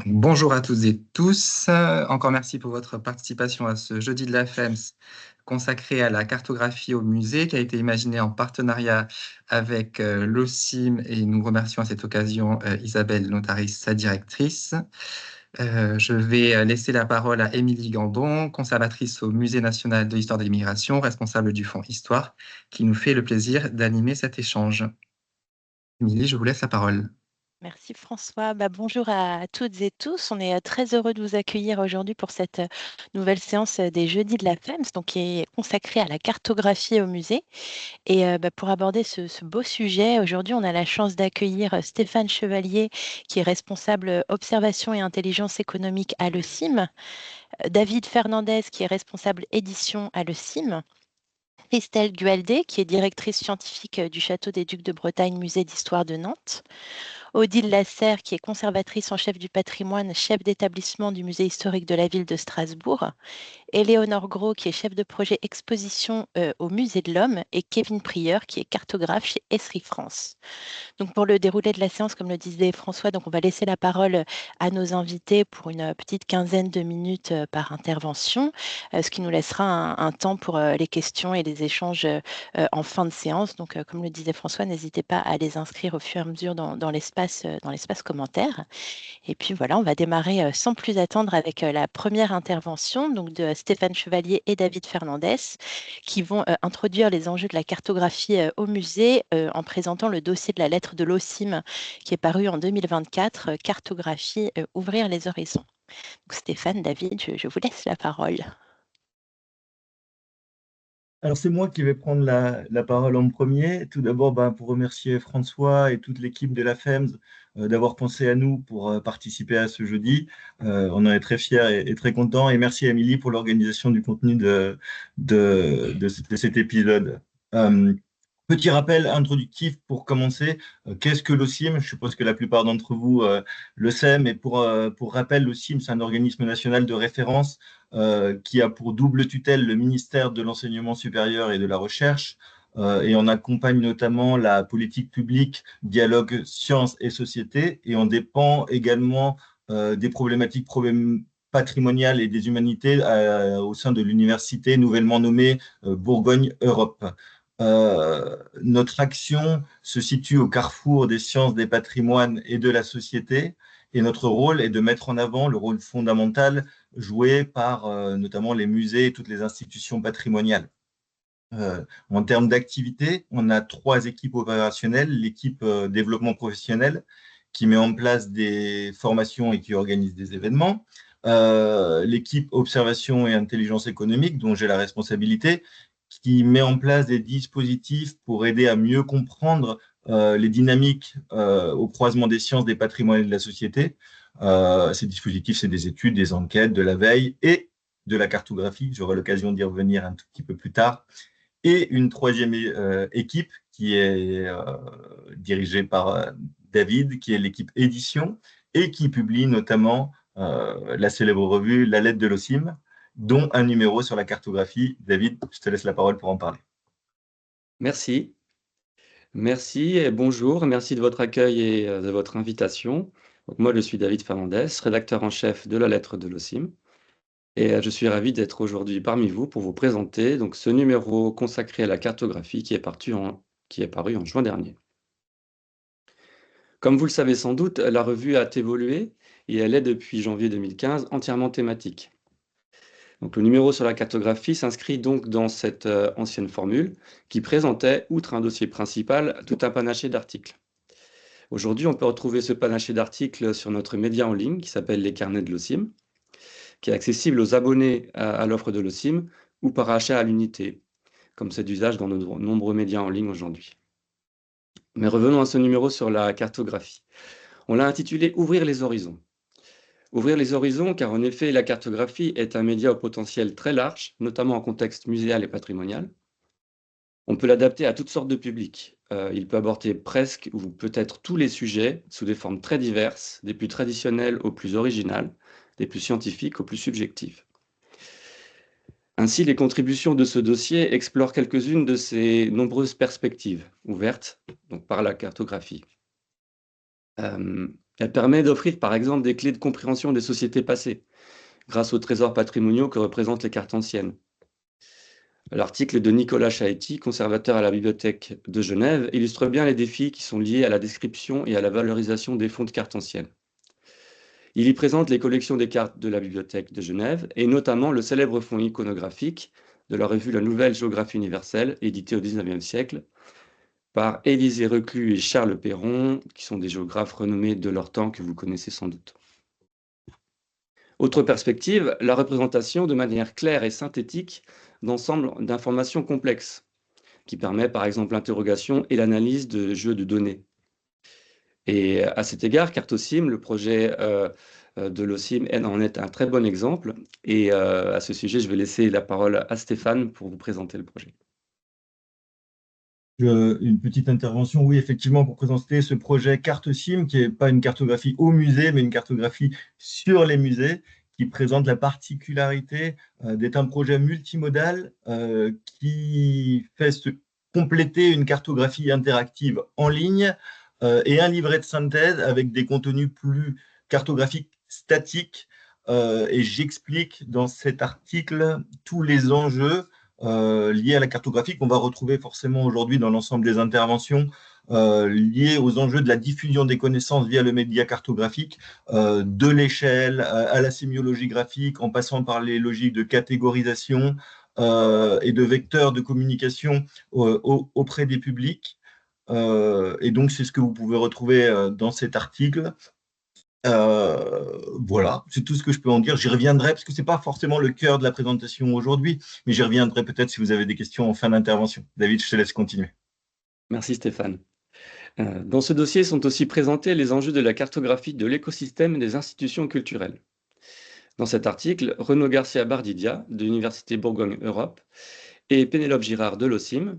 Bonjour à toutes et tous. Encore merci pour votre participation à ce jeudi de la FEMS consacré à la cartographie au musée qui a été imaginé en partenariat avec l'OCIM et nous remercions à cette occasion Isabelle Notaris, sa directrice. Je vais laisser la parole à Émilie Gandon, conservatrice au Musée national de l'histoire de l'immigration, responsable du Fonds Histoire, qui nous fait le plaisir d'animer cet échange. Émilie, je vous laisse la parole. Merci François. Bonjour à toutes et tous. On est très heureux de vous accueillir aujourd'hui pour cette nouvelle séance des Jeudis de la FEMS, donc qui est consacrée à la cartographie au musée. Et pour aborder ce beau sujet, aujourd'hui, on a la chance d'accueillir Stéphane Chevalier, qui est responsable observation et intelligence économique à l'OCIM, David Fernandez, qui est responsable édition à l'OCIM, Christelle Gualdé, qui est directrice scientifique du Château des Ducs de Bretagne, musée d'histoire de Nantes, Odile Lasserre, qui est conservatrice en chef du patrimoine, chef d'établissement du musée historique de la ville de Strasbourg, Éléonore Gros, qui est chef de projet exposition au Musée de l'Homme, et Kevin Prieur, qui est cartographe chez Esri France. Donc pour le déroulé de la séance, comme le disait François, donc on va laisser la parole à nos invités pour une petite quinzaine de minutes par intervention, ce qui nous laissera un temps pour les questions et les échanges en fin de séance. Donc comme le disait François, n'hésitez pas à les inscrire au fur et à mesure dans l'espace commentaire. Et puis voilà, on va démarrer sans plus attendre avec la première intervention donc de Stéphane Chevalier et David Fernandez qui vont introduire les enjeux de la cartographie au musée en présentant le dossier de la lettre de l'OCIM qui est paru en 2024, Cartographie, ouvrir les horizons. Donc, Stéphane, David, je vous laisse la parole. Alors, c'est moi qui vais prendre la parole en premier. Tout d'abord, pour remercier François et toute l'équipe de la FEMS d'avoir pensé à nous pour participer à ce jeudi. On en est très fiers et très contents. Et merci à Émilie pour l'organisation du contenu de cet épisode. Euh, Petit rappel introductif pour commencer. Qu'est-ce que l'OCIM? Je suppose que la plupart d'entre vous le savent, mais pour rappel, l'OCIM, c'est un organisme national de référence qui a pour double tutelle le ministère de l'Enseignement supérieur et de la Recherche. Et on accompagne notamment la politique publique, dialogue sciences et société. Et on dépend également des problématiques patrimoniales et des humanités au sein de l'université nouvellement nommée Bourgogne Europe. Notre action se situe au carrefour des sciences, des patrimoines et de la société. Et notre rôle est de mettre en avant le rôle fondamental joué par notamment les musées et toutes les institutions patrimoniales. En termes d'activité, on a 3 équipes opérationnelles. L'équipe développement professionnel qui met en place des formations et qui organise des événements. L'équipe observation et intelligence économique, dont j'ai la responsabilité, qui met en place des dispositifs pour aider à mieux comprendre les dynamiques au croisement des sciences, des patrimoines et de la société. Ces dispositifs, c'est des études, des enquêtes, de la veille et de la cartographie. J'aurai l'occasion d'y revenir un tout petit peu plus tard. Et une troisième équipe qui est dirigée par David, qui est l'équipe édition et qui publie notamment la célèbre revue La Lettre de l'OCIM, dont un numéro sur la cartographie. David, je te laisse la parole pour en parler. Merci. Merci et bonjour. Merci de votre accueil et de votre invitation. Donc, moi, je suis David Fernandez, rédacteur en chef de la lettre de l'OCIM. Et je suis ravi d'être aujourd'hui parmi vous pour vous présenter donc, ce numéro consacré à la cartographie qui est paru en juin dernier. Comme vous le savez sans doute, la revue a évolué et elle est depuis janvier 2015 entièrement thématique. Donc, le numéro sur la cartographie s'inscrit donc dans cette ancienne formule qui présentait, outre un dossier principal, tout un panaché d'articles. Aujourd'hui, on peut retrouver ce panaché d'articles sur notre média en ligne qui s'appelle Les Carnets de l'OCIM, qui est accessible aux abonnés à l'offre de l'OCIM ou par achat à l'unité, comme c'est d'usage dans de nombreux médias en ligne aujourd'hui. Mais revenons à ce numéro sur la cartographie. On l'a intitulé « Ouvrir les horizons ». Ouvrir les horizons, car en effet, la cartographie est un média au potentiel très large, notamment en contexte muséal et patrimonial. On peut l'adapter à toutes sortes de publics. Il peut aborder presque ou peut-être tous les sujets sous des formes très diverses, des plus traditionnelles aux plus originales, des plus scientifiques aux plus subjectives. Ainsi, les contributions de ce dossier explorent quelques-unes de ces nombreuses perspectives ouvertes donc, par la cartographie. Elle permet d'offrir par exemple des clés de compréhension des sociétés passées, grâce aux trésors patrimoniaux que représentent les cartes anciennes. L'article de Nicolas Chaetti, conservateur à la Bibliothèque de Genève, illustre bien les défis qui sont liés à la description et à la valorisation des fonds de cartes anciennes. Il y présente les collections des cartes de la Bibliothèque de Genève, et notamment le célèbre fonds iconographique de la revue La Nouvelle Géographie Universelle, édité au XIXe siècle, par Élisée Reclus et Charles Perron, qui sont des géographes renommés de leur temps que vous connaissez sans doute. Autre perspective, la représentation de manière claire et synthétique d'ensemble d'informations complexes, qui permet par exemple l'interrogation et l'analyse de jeux de données. Et à cet égard, Cartosim, le projet de l'OSIM en est un très bon exemple. Et à ce sujet, je vais laisser la parole à Stéphane pour vous présenter le projet. Une petite intervention, oui, effectivement, pour présenter ce projet Cartosim, qui n'est pas une cartographie au musée, mais une cartographie sur les musées, qui présente la particularité d'être un projet multimodal qui fait compléter une cartographie interactive en ligne et un livret de synthèse avec des contenus plus cartographiques statiques. Et j'explique dans cet article tous les enjeux liés à la cartographie qu'on va retrouver forcément aujourd'hui dans l'ensemble des interventions liées aux enjeux de la diffusion des connaissances via le média cartographique, de l'échelle à la sémiologie graphique, en passant par les logiques de catégorisation et de vecteurs de communication auprès des publics. Et donc, c'est ce que vous pouvez retrouver dans cet article. Voilà, c'est tout ce que je peux en dire. J'y reviendrai parce que ce n'est pas forcément le cœur de la présentation aujourd'hui, mais j'y reviendrai peut-être si vous avez des questions en fin d'intervention. David, je te laisse continuer. Merci Stéphane. Dans ce dossier sont aussi présentés les enjeux de la cartographie de l'écosystème des institutions culturelles. Dans cet article, Renaud Garcia Bardidia, de l'Université Bourgogne-Europe, et Pénélope Girard de l'OSIM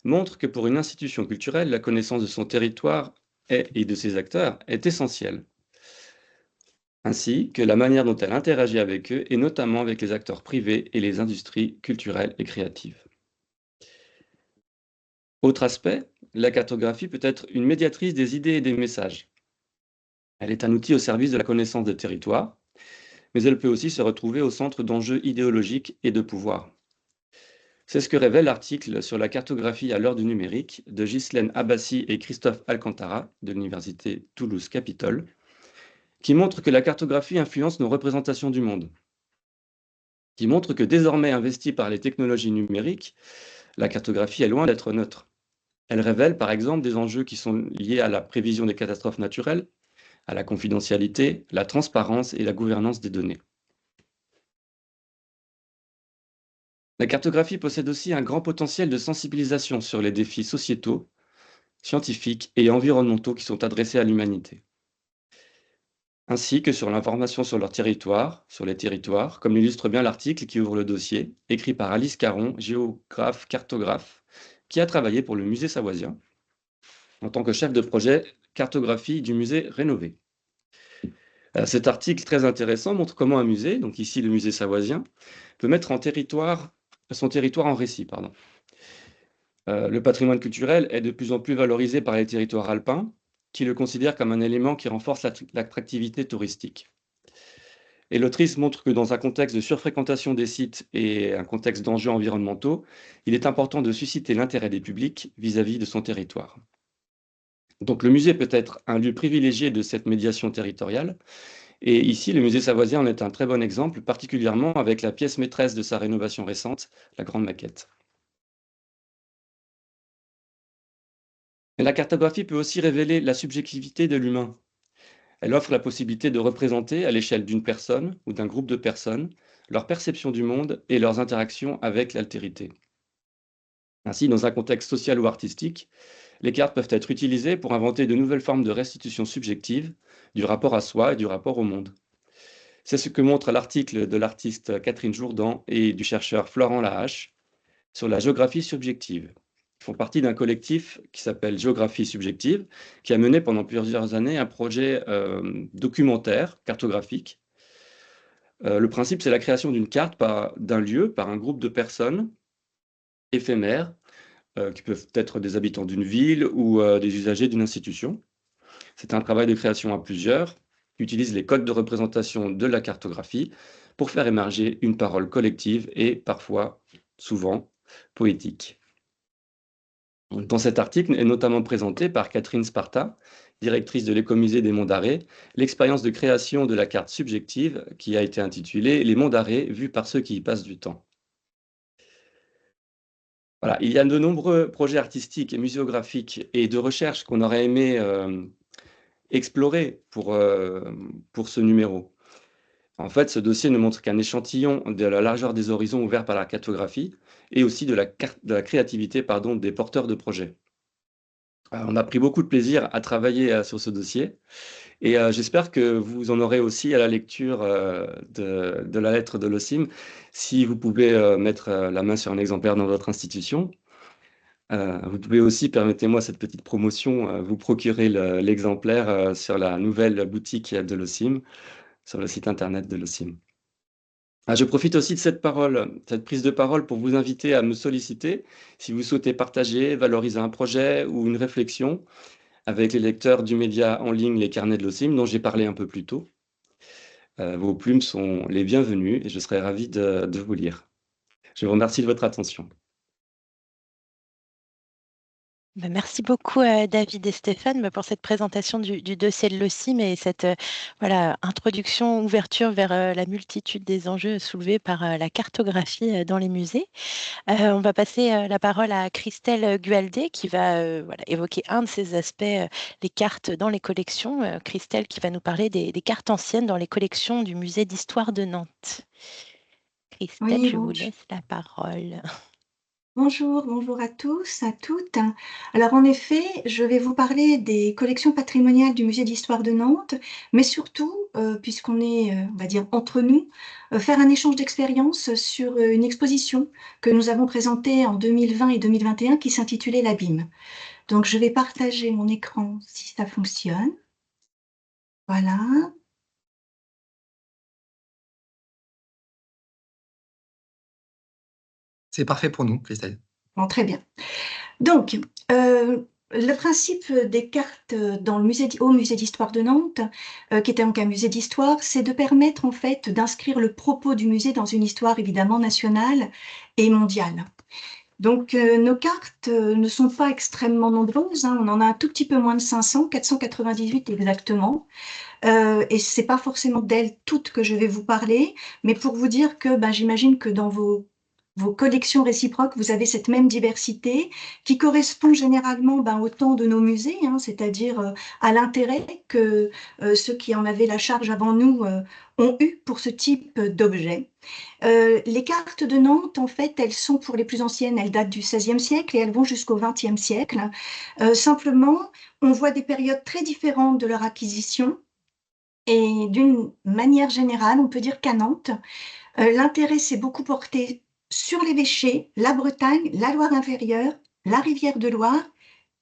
montrent que pour une institution culturelle, la connaissance de son territoire et de ses acteurs est essentielle, ainsi que la manière dont elle interagit avec eux, et notamment avec les acteurs privés et les industries culturelles et créatives. Autre aspect, la cartographie peut être une médiatrice des idées et des messages. Elle est un outil au service de la connaissance des territoires, mais elle peut aussi se retrouver au centre d'enjeux idéologiques et de pouvoir. C'est ce que révèle l'article sur la cartographie à l'heure du numérique de Ghislaine Abbassi et Christophe Alcantara de l'Université Toulouse-Capitole, qui montre que la cartographie influence nos représentations du monde, qui montre que désormais investie par les technologies numériques, la cartographie est loin d'être neutre. Elle révèle par exemple des enjeux qui sont liés à la prévision des catastrophes naturelles, à la confidentialité, la transparence et la gouvernance des données. La cartographie possède aussi un grand potentiel de sensibilisation sur les défis sociétaux, scientifiques et environnementaux qui sont adressés à l'humanité, ainsi que sur l'information sur leur territoire, sur les territoires, comme l'illustre bien l'article qui ouvre le dossier, écrit par Alice Caron, géographe, cartographe, qui a travaillé pour le musée savoisien en tant que chef de projet cartographie du musée rénové. Cet article très intéressant montre comment un musée, donc ici le musée savoisien, peut mettre son territoire en récit. Le patrimoine culturel est de plus en plus valorisé par les territoires alpins, qui le considèrent comme un élément qui renforce l'attractivité touristique. Et l'autrice montre que dans un contexte de surfréquentation des sites et un contexte d'enjeux environnementaux, il est important de susciter l'intérêt des publics vis-à-vis de son territoire. Donc le musée peut être un lieu privilégié de cette médiation territoriale, et ici le musée savoisien en est un très bon exemple, particulièrement avec la pièce maîtresse de sa rénovation récente, la Grande Maquette. Mais la cartographie peut aussi révéler la subjectivité de l'humain. Elle offre la possibilité de représenter, à l'échelle d'une personne ou d'un groupe de personnes, leur perception du monde et leurs interactions avec l'altérité. Ainsi, dans un contexte social ou artistique, les cartes peuvent être utilisées pour inventer de nouvelles formes de restitution subjective du rapport à soi et du rapport au monde. C'est ce que montre l'article de l'artiste Catherine Jourdan et du chercheur Florent Lahache sur la géographie subjective. Ils font partie d'un collectif qui s'appelle Géographie subjective, qui a mené pendant plusieurs années un projet documentaire, cartographique. Le principe, c'est la création d'une carte d'un lieu par un groupe de personnes éphémères, qui peuvent être des habitants d'une ville ou des usagers d'une institution. C'est un travail de création à plusieurs, qui utilise les codes de représentation de la cartographie pour faire émerger une parole collective et parfois, souvent, poétique. Dans cet article est notamment présenté par Catherine Sparta, directrice de l'écomusée des Monts d'Arrée, l'expérience de création de la carte subjective qui a été intitulée « Les Monts d'Arrée vus par ceux qui y passent du temps ». Voilà, il y a de nombreux projets artistiques et muséographiques et de recherche qu'on aurait aimé explorer pour ce numéro. En fait, ce dossier ne montre qu'un échantillon de la largeur des horizons ouverts par la cartographie et aussi de la créativité des porteurs de projets. On a pris beaucoup de plaisir à travailler sur ce dossier et j'espère que vous en aurez aussi à la lecture de la lettre de l'OSIM, si vous pouvez mettre la main sur un exemplaire dans votre institution. Vous pouvez aussi, permettez-moi cette petite promotion, vous procurer l'exemplaire sur la nouvelle boutique de l'OSIM, sur le site internet de l'OSIM. Je profite aussi de cette prise de parole pour vous inviter à me solliciter si vous souhaitez partager, valoriser un projet ou une réflexion avec les lecteurs du média en ligne Les Carnets de l'OSIM, dont j'ai parlé un peu plus tôt. Vos plumes sont les bienvenues et je serai ravi de vous lire. Je vous remercie de votre attention. Merci beaucoup David et Stéphane pour cette présentation du dossier de l'OSIM et cette introduction, ouverture vers la multitude des enjeux soulevés par la cartographie dans les musées. On va passer la parole à Christelle Gualdé qui va évoquer un de ces aspects, les cartes dans les collections. Christelle qui va nous parler des cartes anciennes dans les collections du musée d'histoire de Nantes. Christelle, Oui, je vous laisse la parole. Bonjour à tous, à toutes. Alors en effet, je vais vous parler des collections patrimoniales du musée d'histoire de Nantes, mais surtout, puisqu'on est, on va dire, entre nous, faire un échange d'expériences sur une exposition que nous avons présentée en 2020 et 2021 qui s'intitulait l'Abîme. Donc je vais partager mon écran si ça fonctionne. Voilà. C'est parfait pour nous, Christelle. Bon, très bien. Donc, le principe des cartes dans au musée d'histoire de Nantes, qui était donc un musée d'histoire, c'est de permettre en fait d'inscrire le propos du musée dans une histoire évidemment nationale et mondiale. Donc, nos cartes ne sont pas extrêmement nombreuses, hein, on en a un tout petit peu moins de 500, 498 exactement. Et c'est pas forcément d'elles toutes que je vais vous parler, mais pour vous dire que j'imagine que dans vos collections réciproques, vous avez cette même diversité qui correspond généralement au temps de nos musées, hein, c'est-à-dire à l'intérêt que ceux qui en avaient la charge avant nous ont eu pour ce type d'objet. Les cartes de Nantes, en fait, elles sont pour les plus anciennes, elles datent du XVIe siècle et elles vont jusqu'au XXe siècle. Simplement, on voit des périodes très différentes de leur acquisition. Et d'une manière générale, on peut dire qu'à Nantes, l'intérêt s'est beaucoup porté sur l'évêché, la Bretagne, la Loire inférieure, la rivière de Loire,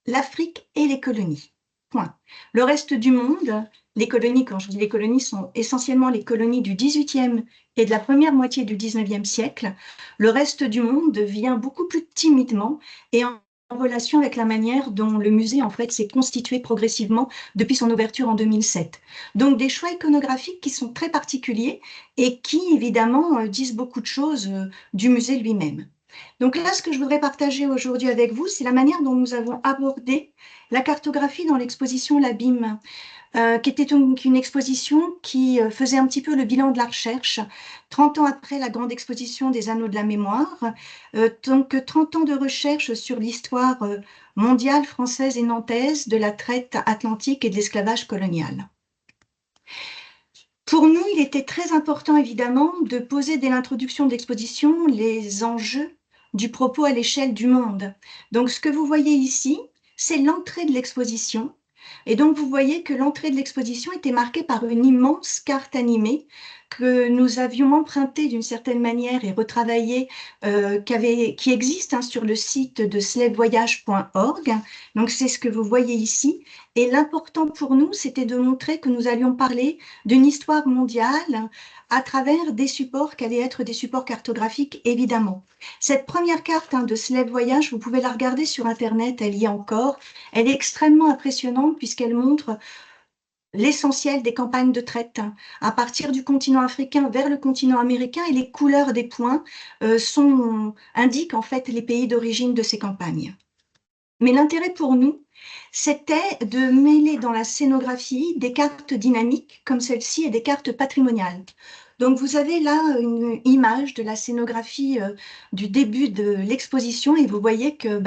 l'Afrique et les colonies. Point. Le reste du monde, les colonies, quand je dis les colonies, sont essentiellement les colonies du XVIIIe et de la première moitié du XIXe siècle. Le reste du monde vient beaucoup plus timidement et en relation avec la manière dont le musée en fait s'est constitué progressivement depuis son ouverture en 2007. Donc des choix iconographiques qui sont très particuliers et qui évidemment disent beaucoup de choses du musée lui-même. Donc là, ce que je voudrais partager aujourd'hui avec vous, c'est la manière dont nous avons abordé la cartographie dans l'exposition L'Abîme, qui était donc une exposition qui faisait un petit peu le bilan de la recherche, 30 ans après la grande exposition des Anneaux de la Mémoire, donc 30 ans de recherche sur l'histoire mondiale, française et nantaise de la traite atlantique et de l'esclavage colonial. Pour nous, il était très important évidemment de poser dès l'introduction de l'exposition les enjeux du propos à l'échelle du monde. Donc ce que vous voyez ici, c'est l'entrée de l'exposition. Et donc vous voyez que l'entrée de l'exposition était marquée par une immense carte animée que nous avions emprunté d'une certaine manière et retravaillé, qui existe hein, sur le site de slavevoyage.org. Donc c'est ce que vous voyez ici. Et l'important pour nous, c'était de montrer que nous allions parler d'une histoire mondiale à travers des supports qui allaient être des supports cartographiques, évidemment. Cette première carte hein, de Slave Voyage, vous pouvez la regarder sur Internet, elle y est encore. Elle est extrêmement impressionnante puisqu'elle montre l'essentiel des campagnes de traite à partir du continent africain vers le continent américain, et les couleurs des points indiquent en fait les pays d'origine de ces campagnes. Mais l'intérêt pour nous, c'était de mêler dans la scénographie des cartes dynamiques comme celle-ci et des cartes patrimoniales. Donc vous avez là une image de la scénographie du début de l'exposition, et vous voyez que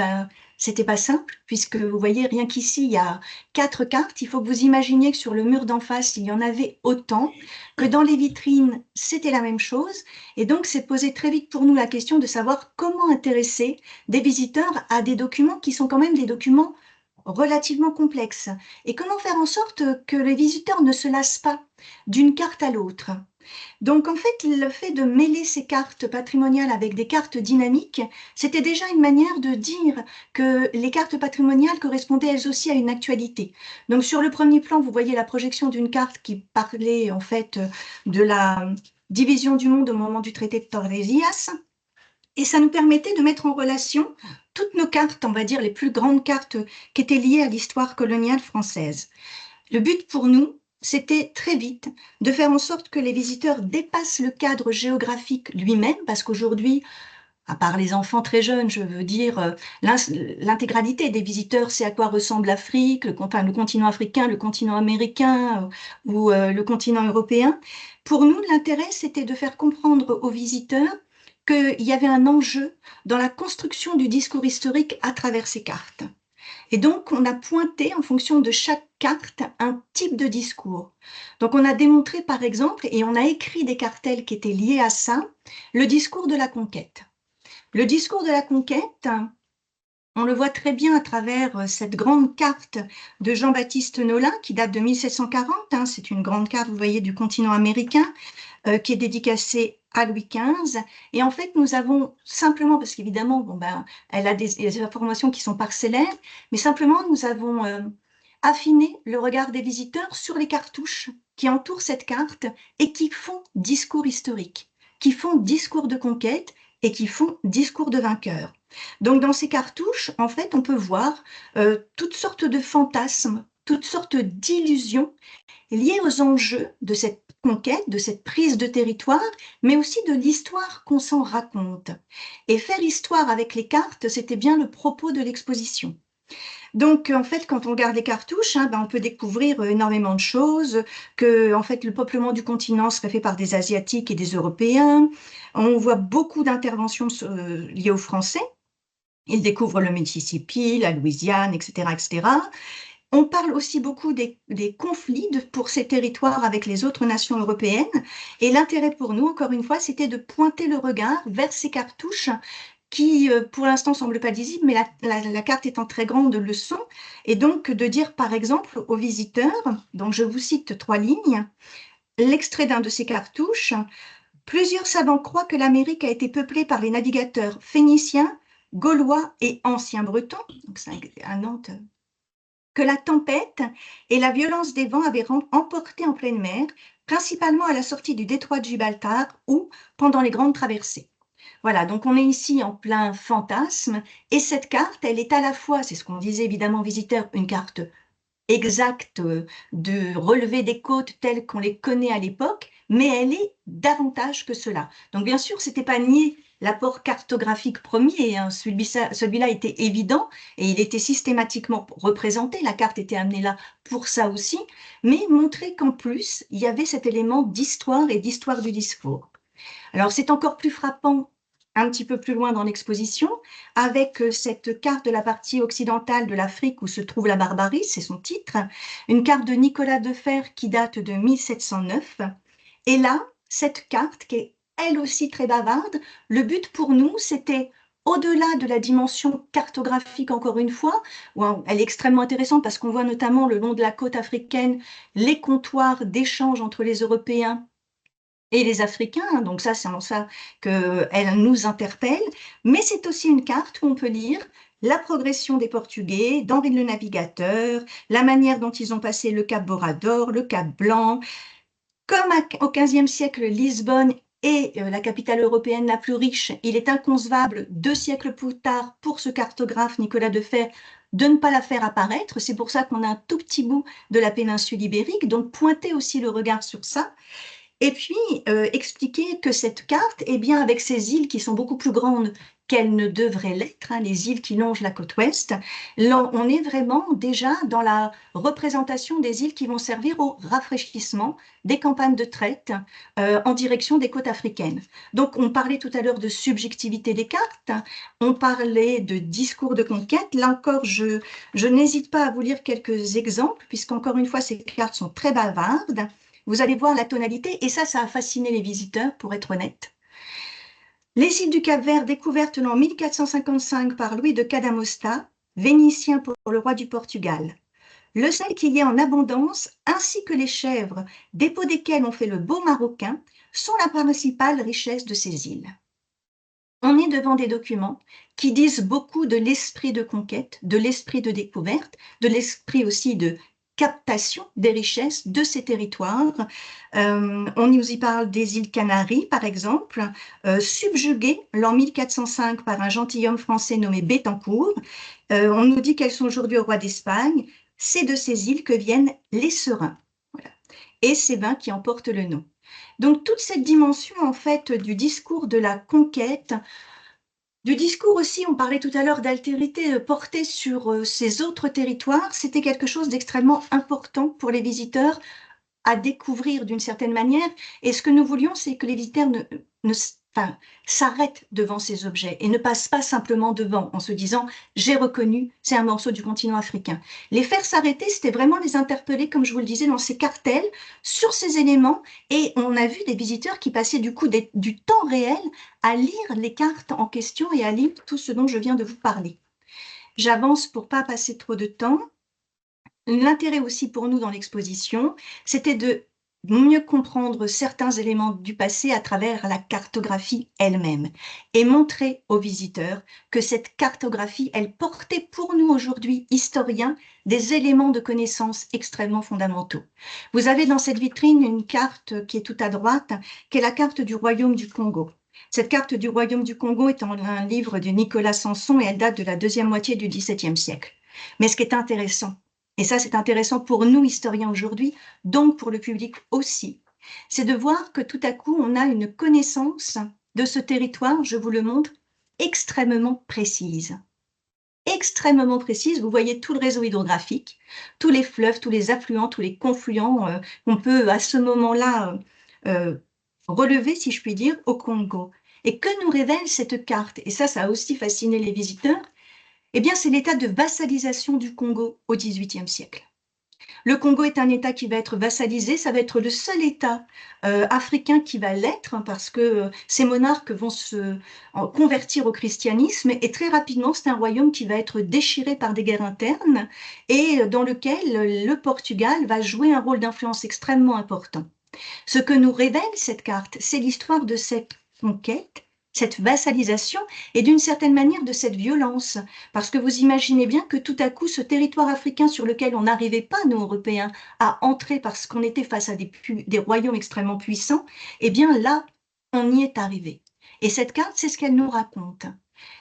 c'était pas simple, puisque vous voyez rien qu'ici il y a 4 cartes. Il faut que vous imaginiez que sur le mur d'en face il y en avait autant, que dans les vitrines c'était la même chose, et donc c'est posé très vite pour nous la question de savoir comment intéresser des visiteurs à des documents qui sont quand même des documents relativement complexes, et comment faire en sorte que les visiteurs ne se lassent pas d'une carte à l'autre. Donc en fait, le fait de mêler ces cartes patrimoniales avec des cartes dynamiques, c'était déjà une manière de dire que les cartes patrimoniales correspondaient elles aussi à une actualité. Donc sur le premier plan, vous voyez la projection d'une carte qui parlait en fait de la division du monde au moment du traité de Tordesillas, et ça nous permettait de mettre en relation toutes nos cartes, on va dire les plus grandes cartes qui étaient liées à l'histoire coloniale française. Le but pour nous, c'était très vite de faire en sorte que les visiteurs dépassent le cadre géographique lui-même, parce qu'aujourd'hui, à part les enfants très jeunes, je veux dire, l'intégralité des visiteurs sait à quoi ressemble l'Afrique, le continent africain, le continent américain ou le continent européen. Pour nous, l'intérêt, c'était de faire comprendre aux visiteurs qu'il y avait un enjeu dans la construction du discours historique à travers ces cartes. Et donc, on a pointé en fonction de chaque carte un type de discours. Donc, on a démontré, par exemple, et on a écrit des cartels qui étaient liés à ça, le discours de la conquête. Le discours de la conquête, on le voit très bien à travers cette grande carte de Jean-Baptiste Nolin qui date de 1740. C'est une grande carte, vous voyez, du continent américain qui est dédicacée à Louis XV. Et en fait, nous avons simplement, parce qu'évidemment, elle a des informations qui sont parcellaires, mais simplement, nous avons affiné le regard des visiteurs sur les cartouches qui entourent cette carte et qui font discours historique, qui font discours de conquête et qui font discours de vainqueur. Donc, dans ces cartouches, en fait, on peut voir toutes sortes de fantasmes, toutes sortes d'illusions liées aux enjeux de cette conquête, de cette prise de territoire, mais aussi de l'histoire qu'on s'en raconte. Et faire histoire avec les cartes, c'était bien le propos de l'exposition. Donc, en fait, quand on regarde les cartouches, on peut découvrir énormément de choses, que en fait, le peuplement du continent serait fait par des Asiatiques et des Européens. On voit beaucoup d'interventions liées aux Français. Ils découvrent le Mississippi, la Louisiane, etc., etc. On parle aussi beaucoup des conflits pour ces territoires avec les autres nations européennes. Et l'intérêt pour nous, encore une fois, c'était de pointer le regard vers ces cartouches qui, pour l'instant, ne semblent pas lisibles, mais la carte étant très grande le sont. Et donc, de dire, par exemple, aux visiteurs, donc je vous cite 3 lignes, l'extrait d'un de ces cartouches, « Plusieurs savants croient que l'Amérique a été peuplée par les navigateurs phéniciens, gaulois et anciens bretons. » Donc, c'est un Nantes que la tempête et la violence des vents avaient emporté en pleine mer, principalement à la sortie du détroit de Gibraltar ou pendant les grandes traversées. Voilà, donc on est ici en plein fantasme, et cette carte, elle est à la fois, c'est ce qu'on disait évidemment aux visiteurs, une carte exacte de relevé des côtes telles qu'on les connaît à l'époque, mais elle est davantage que cela. Donc bien sûr, ce n'était pas nier l'apport cartographique premier, celui-là était évident et il était systématiquement représenté, la carte était amenée là pour ça aussi, mais montrer qu'en plus, il y avait cet élément d'histoire et d'histoire du discours. Alors c'est encore plus frappant un petit peu plus loin dans l'exposition, avec cette carte de la partie occidentale de l'Afrique où se trouve la barbarie, c'est son titre, une carte de Nicolas Defer qui date de 1709. Et là, cette carte qui est elle aussi très bavarde, le but pour nous, c'était au-delà de la dimension cartographique, encore une fois, où elle est extrêmement intéressante parce qu'on voit notamment le long de la côte africaine les comptoirs d'échange entre les Européens et les Africains, donc ça, c'est en ça qu'elle nous interpelle, mais c'est aussi une carte où on peut lire la progression des Portugais, d'Henri le Navigateur, la manière dont ils ont passé le Cap Borador, le Cap Blanc. Comme au XVe siècle, Lisbonne est la capitale européenne la plus riche, il est inconcevable 2 siècles plus tard pour ce cartographe Nicolas de Fer de ne pas la faire apparaître. C'est pour ça qu'on a un tout petit bout de la péninsule ibérique, donc pointer aussi le regard sur ça. Et puis, expliquer que cette carte, eh bien, avec ces îles qui sont beaucoup plus grandes qu'elles ne devraient l'être, hein, les îles qui longent la côte ouest, là, on est vraiment déjà dans la représentation des îles qui vont servir au rafraîchissement des campagnes de traite en direction des côtes africaines. Donc, on parlait tout à l'heure de subjectivité des cartes, on parlait de discours de conquête. Là encore, je n'hésite pas à vous lire quelques exemples, puisqu'encore une fois, ces cartes sont très bavardes. Vous allez voir la tonalité, et ça a fasciné les visiteurs, pour être honnête. Les îles du Cap-Vert, découvertes en 1455 par Louis de Cadamosta, vénitien pour le roi du Portugal. Le sel qu'il y a en abondance, ainsi que les chèvres, dépôt desquelles on fait le beau marocain, sont la principale richesse de ces îles. On est devant des documents qui disent beaucoup de l'esprit de conquête, de l'esprit de découverte, de l'esprit aussi de captation des richesses de ces territoires. On nous y parle des îles Canaries, par exemple, subjuguées l'an 1405 par un gentilhomme français nommé Béthencourt. On nous dit qu'elles sont aujourd'hui au roi d'Espagne. C'est de ces îles que viennent les serins. Voilà. Et c'est vins qui en portent le nom. Donc toute cette dimension, en fait, du discours de la conquête, du discours aussi, on parlait tout à l'heure d'altérité portée sur ces autres territoires, c'était quelque chose d'extrêmement important pour les visiteurs à découvrir d'une certaine manière. Et ce que nous voulions, c'est que les visiteurs s'arrêtent devant ces objets et ne passent pas simplement devant en se disant « j'ai reconnu, c'est un morceau du continent africain ». Les faire s'arrêter, c'était vraiment les interpeller, comme je vous le disais, dans ces cartels, sur ces éléments. Et on a vu des visiteurs qui passaient du coup du temps réel à lire les cartes en question et à lire tout ce dont je viens de vous parler. J'avance pour pas passer trop de temps. L'intérêt aussi pour nous dans l'exposition, c'était de mieux comprendre certains éléments du passé à travers la cartographie elle-même et montrer aux visiteurs que cette cartographie, elle portait pour nous aujourd'hui, historiens, des éléments de connaissance extrêmement fondamentaux. Vous avez dans cette vitrine une carte qui est tout à droite, qui est la carte du royaume du Congo. Cette carte du royaume du Congo est un livre de Nicolas Sanson et elle date de la deuxième moitié du XVIIe siècle. Mais ce qui est intéressant, et ça c'est intéressant pour nous historiens aujourd'hui, donc pour le public aussi, c'est de voir que tout à coup on a une connaissance de ce territoire, je vous le montre, extrêmement précise. Extrêmement précise, vous voyez tout le réseau hydrographique, tous les fleuves, tous les affluents, tous les confluents qu'on peut à ce moment-là relever, si je puis dire, au Congo. Et que nous révèle cette carte? Et ça a aussi fasciné les visiteurs. Eh bien, c'est l'état de vassalisation du Congo au XVIIIe siècle. Le Congo est un État qui va être vassalisé, ça va être le seul État africain qui va l'être, hein, parce que ces monarques vont se convertir au christianisme, et très rapidement, c'est un royaume qui va être déchiré par des guerres internes, et dans lequel le Portugal va jouer un rôle d'influence extrêmement important. Ce que nous révèle cette carte, c'est l'histoire de cette conquête, cette vassalisation et d'une certaine manière de cette violence. Parce que vous imaginez bien que tout à coup, ce territoire africain sur lequel on n'arrivait pas, nous Européens, à entrer parce qu'on était face à des royaumes extrêmement puissants, eh bien là, on y est arrivé. Et cette carte, c'est ce qu'elle nous raconte.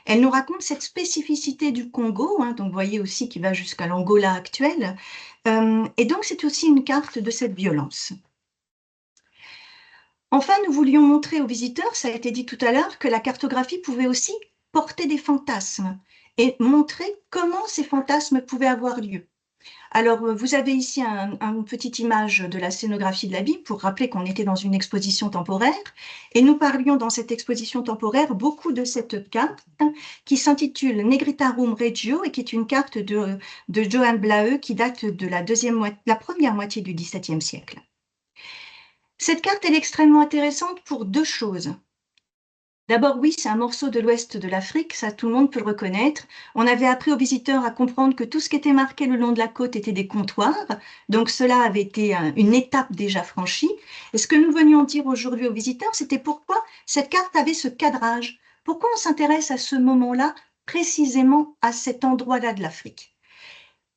Elle nous raconte cette spécificité du Congo, hein, donc vous voyez aussi qu'il va jusqu'à l'Angola actuel. Et donc c'est aussi une carte de cette violence. Enfin, nous voulions montrer aux visiteurs, ça a été dit tout à l'heure, que la cartographie pouvait aussi porter des fantasmes et montrer comment ces fantasmes pouvaient avoir lieu. Alors, vous avez ici une petite image de la scénographie de la Bible pour rappeler qu'on était dans une exposition temporaire. Et nous parlions dans cette exposition temporaire beaucoup de cette carte qui s'intitule Negritarum Regio et qui est une carte de Johann Blaeu qui date de la première moitié du XVIIe siècle. Cette carte est extrêmement intéressante pour deux choses. D'abord, oui, c'est un morceau de l'ouest de l'Afrique, ça tout le monde peut le reconnaître. On avait appris aux visiteurs à comprendre que tout ce qui était marqué le long de la côte était des comptoirs, donc cela avait été une étape déjà franchie. Et ce que nous venions dire aujourd'hui aux visiteurs, c'était pourquoi cette carte avait ce cadrage. Pourquoi on s'intéresse à ce moment-là, précisément à cet endroit-là de l'Afrique?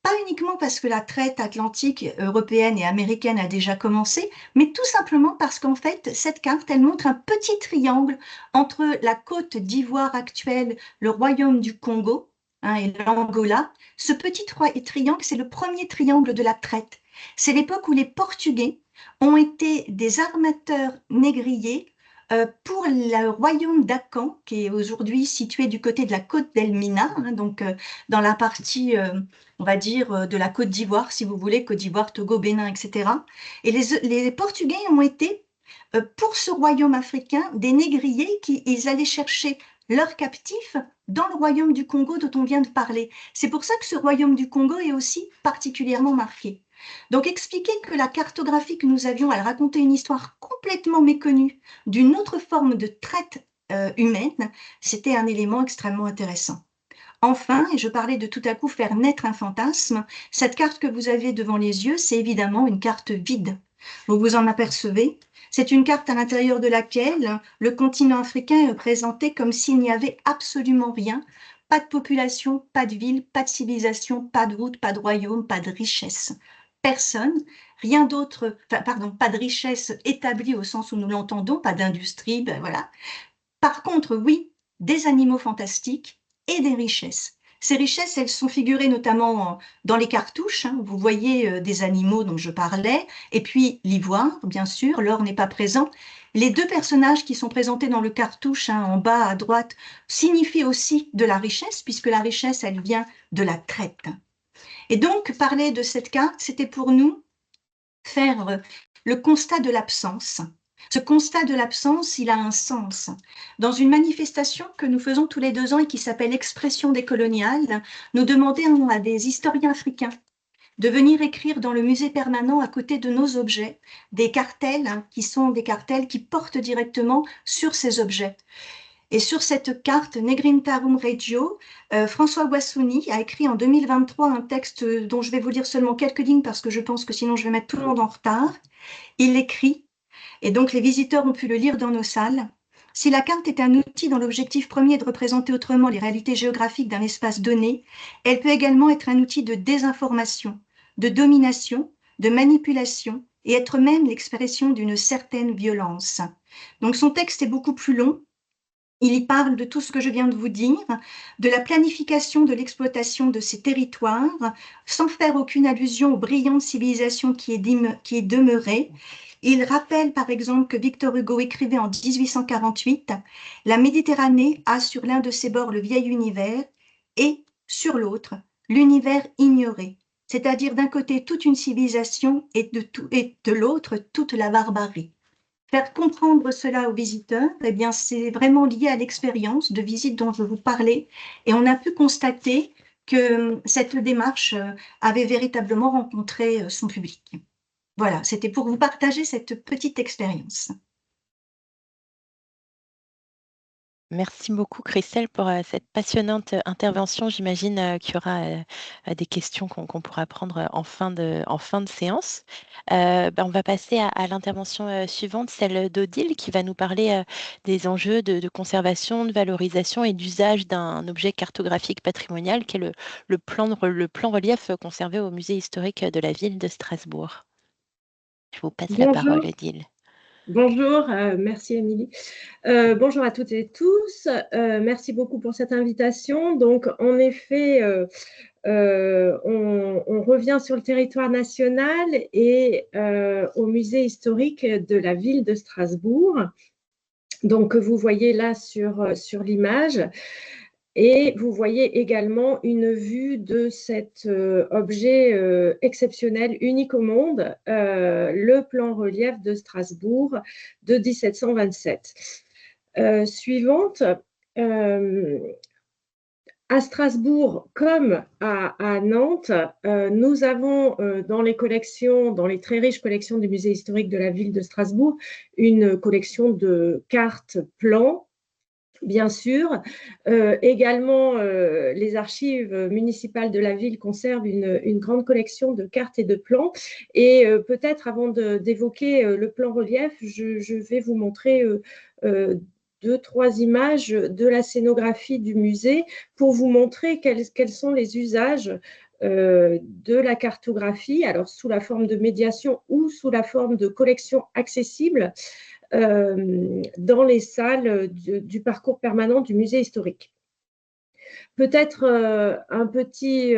Pas uniquement parce que la traite atlantique européenne et américaine a déjà commencé, mais tout simplement parce qu'en fait, cette carte, elle montre un petit triangle entre la côte d'Ivoire actuelle, le royaume du Congo, hein, et l'Angola. Ce petit triangle, c'est le premier triangle de la traite. C'est l'époque où les Portugais ont été des armateurs négriers pour le royaume d'Akan, qui est aujourd'hui situé du côté de la côte d'Elmina, hein, donc dans la partie on va dire, de la Côte d'Ivoire, si vous voulez, Côte d'Ivoire, Togo, Bénin, etc. Et les Portugais ont été, pour ce royaume africain, des négriers qui ils allaient chercher leurs captifs dans le royaume du Congo dont on vient de parler. C'est pour ça que ce royaume du Congo est aussi particulièrement marqué. Donc expliquer que la cartographie que nous avions, elle racontait une histoire complètement méconnue d'une autre forme de traite humaine, c'était un élément extrêmement intéressant. Enfin, et je parlais de tout à coup faire naître un fantasme, cette carte que vous avez devant les yeux, c'est évidemment une carte vide. Vous vous en apercevez? C'est une carte à l'intérieur de laquelle le continent africain est présenté comme s'il n'y avait absolument rien. Pas de population, pas de ville, pas de civilisation, pas de route, pas de royaume, pas de richesse. Personne, rien d'autre, pardon, pas de richesse établie au sens où nous l'entendons, pas d'industrie, ben voilà. Par contre, oui, des animaux fantastiques et des richesses. Ces richesses, elles sont figurées notamment dans les cartouches, hein, où vous voyez des animaux dont je parlais, et puis l'ivoire, bien sûr, l'or n'est pas présent. Les deux personnages qui sont présentés dans le cartouche, hein, en bas à droite, signifient aussi de la richesse, puisque la richesse, elle vient de la traite. Et donc, parler de cette carte, c'était pour nous faire le constat de l'absence. Ce constat de l'absence, il a un sens. Dans une manifestation que nous faisons tous les 2 ans et qui s'appelle Expression décoloniale, nous demandons à des historiens africains de venir écrire dans le musée permanent à côté de nos objets des cartels, hein, qui sont des cartels qui portent directement sur ces objets. Et sur cette carte Negrintarum Regio, François Guassouni a écrit en 2023 un texte dont je vais vous lire seulement quelques lignes parce que je pense que sinon je vais mettre tout le monde en retard. Il l'écrit, et donc les visiteurs ont pu le lire dans nos salles. Si la carte est un outil dont l'objectif premier est de représenter autrement les réalités géographiques d'un espace donné, elle peut également être un outil de désinformation, de domination, de manipulation, et être même l'expression d'une certaine violence. Donc son texte est beaucoup plus long. Il y parle de tout ce que je viens de vous dire, de la planification de l'exploitation de ces territoires, sans faire aucune allusion aux brillantes civilisations qui est demeurée. Il rappelle par exemple que Victor Hugo écrivait en 1848 « La Méditerranée a sur l'un de ses bords le vieil univers et sur l'autre l'univers ignoré, c'est-à-dire d'un côté toute une civilisation et de l'autre toute la barbarie ». Faire comprendre cela aux visiteurs, eh bien, c'est vraiment lié à l'expérience de visite dont je vous parlais. Et on a pu constater que cette démarche avait véritablement rencontré son public. Voilà, c'était pour vous partager cette petite expérience. Merci beaucoup, Christelle, pour cette passionnante intervention. J'imagine qu'il y aura des questions qu'on pourra prendre en fin de séance. On va passer à l'intervention suivante, celle d'Odile, qui va nous parler des enjeux de conservation, de valorisation et d'usage d'un objet cartographique patrimonial, qui est le plan relief conservé au musée historique de la ville de Strasbourg. Je vous passe la parole, Odile. Bonjour, merci Émilie. Bonjour à toutes et tous. Merci beaucoup pour cette invitation. Donc, en effet, on revient sur le territoire national et au musée historique de la ville de Strasbourg. Donc, vous voyez là sur l'image. Et vous voyez également une vue de cet objet exceptionnel, unique au monde, le plan relief de Strasbourg de 1727. Suivante, à Strasbourg comme à Nantes, nous avons dans les très riches collections du musée historique de la ville de Strasbourg, une collection de cartes plans bien sûr. Également, les archives municipales de la ville conservent une grande collection de cartes et de plans. Et peut-être avant d'évoquer le plan relief, je vais vous montrer 2-3 images de la scénographie du musée pour vous montrer quels sont les usages de la cartographie, alors sous la forme de médiation ou sous la forme de collection accessible dans les salles du parcours permanent du musée historique. Peut-être un petit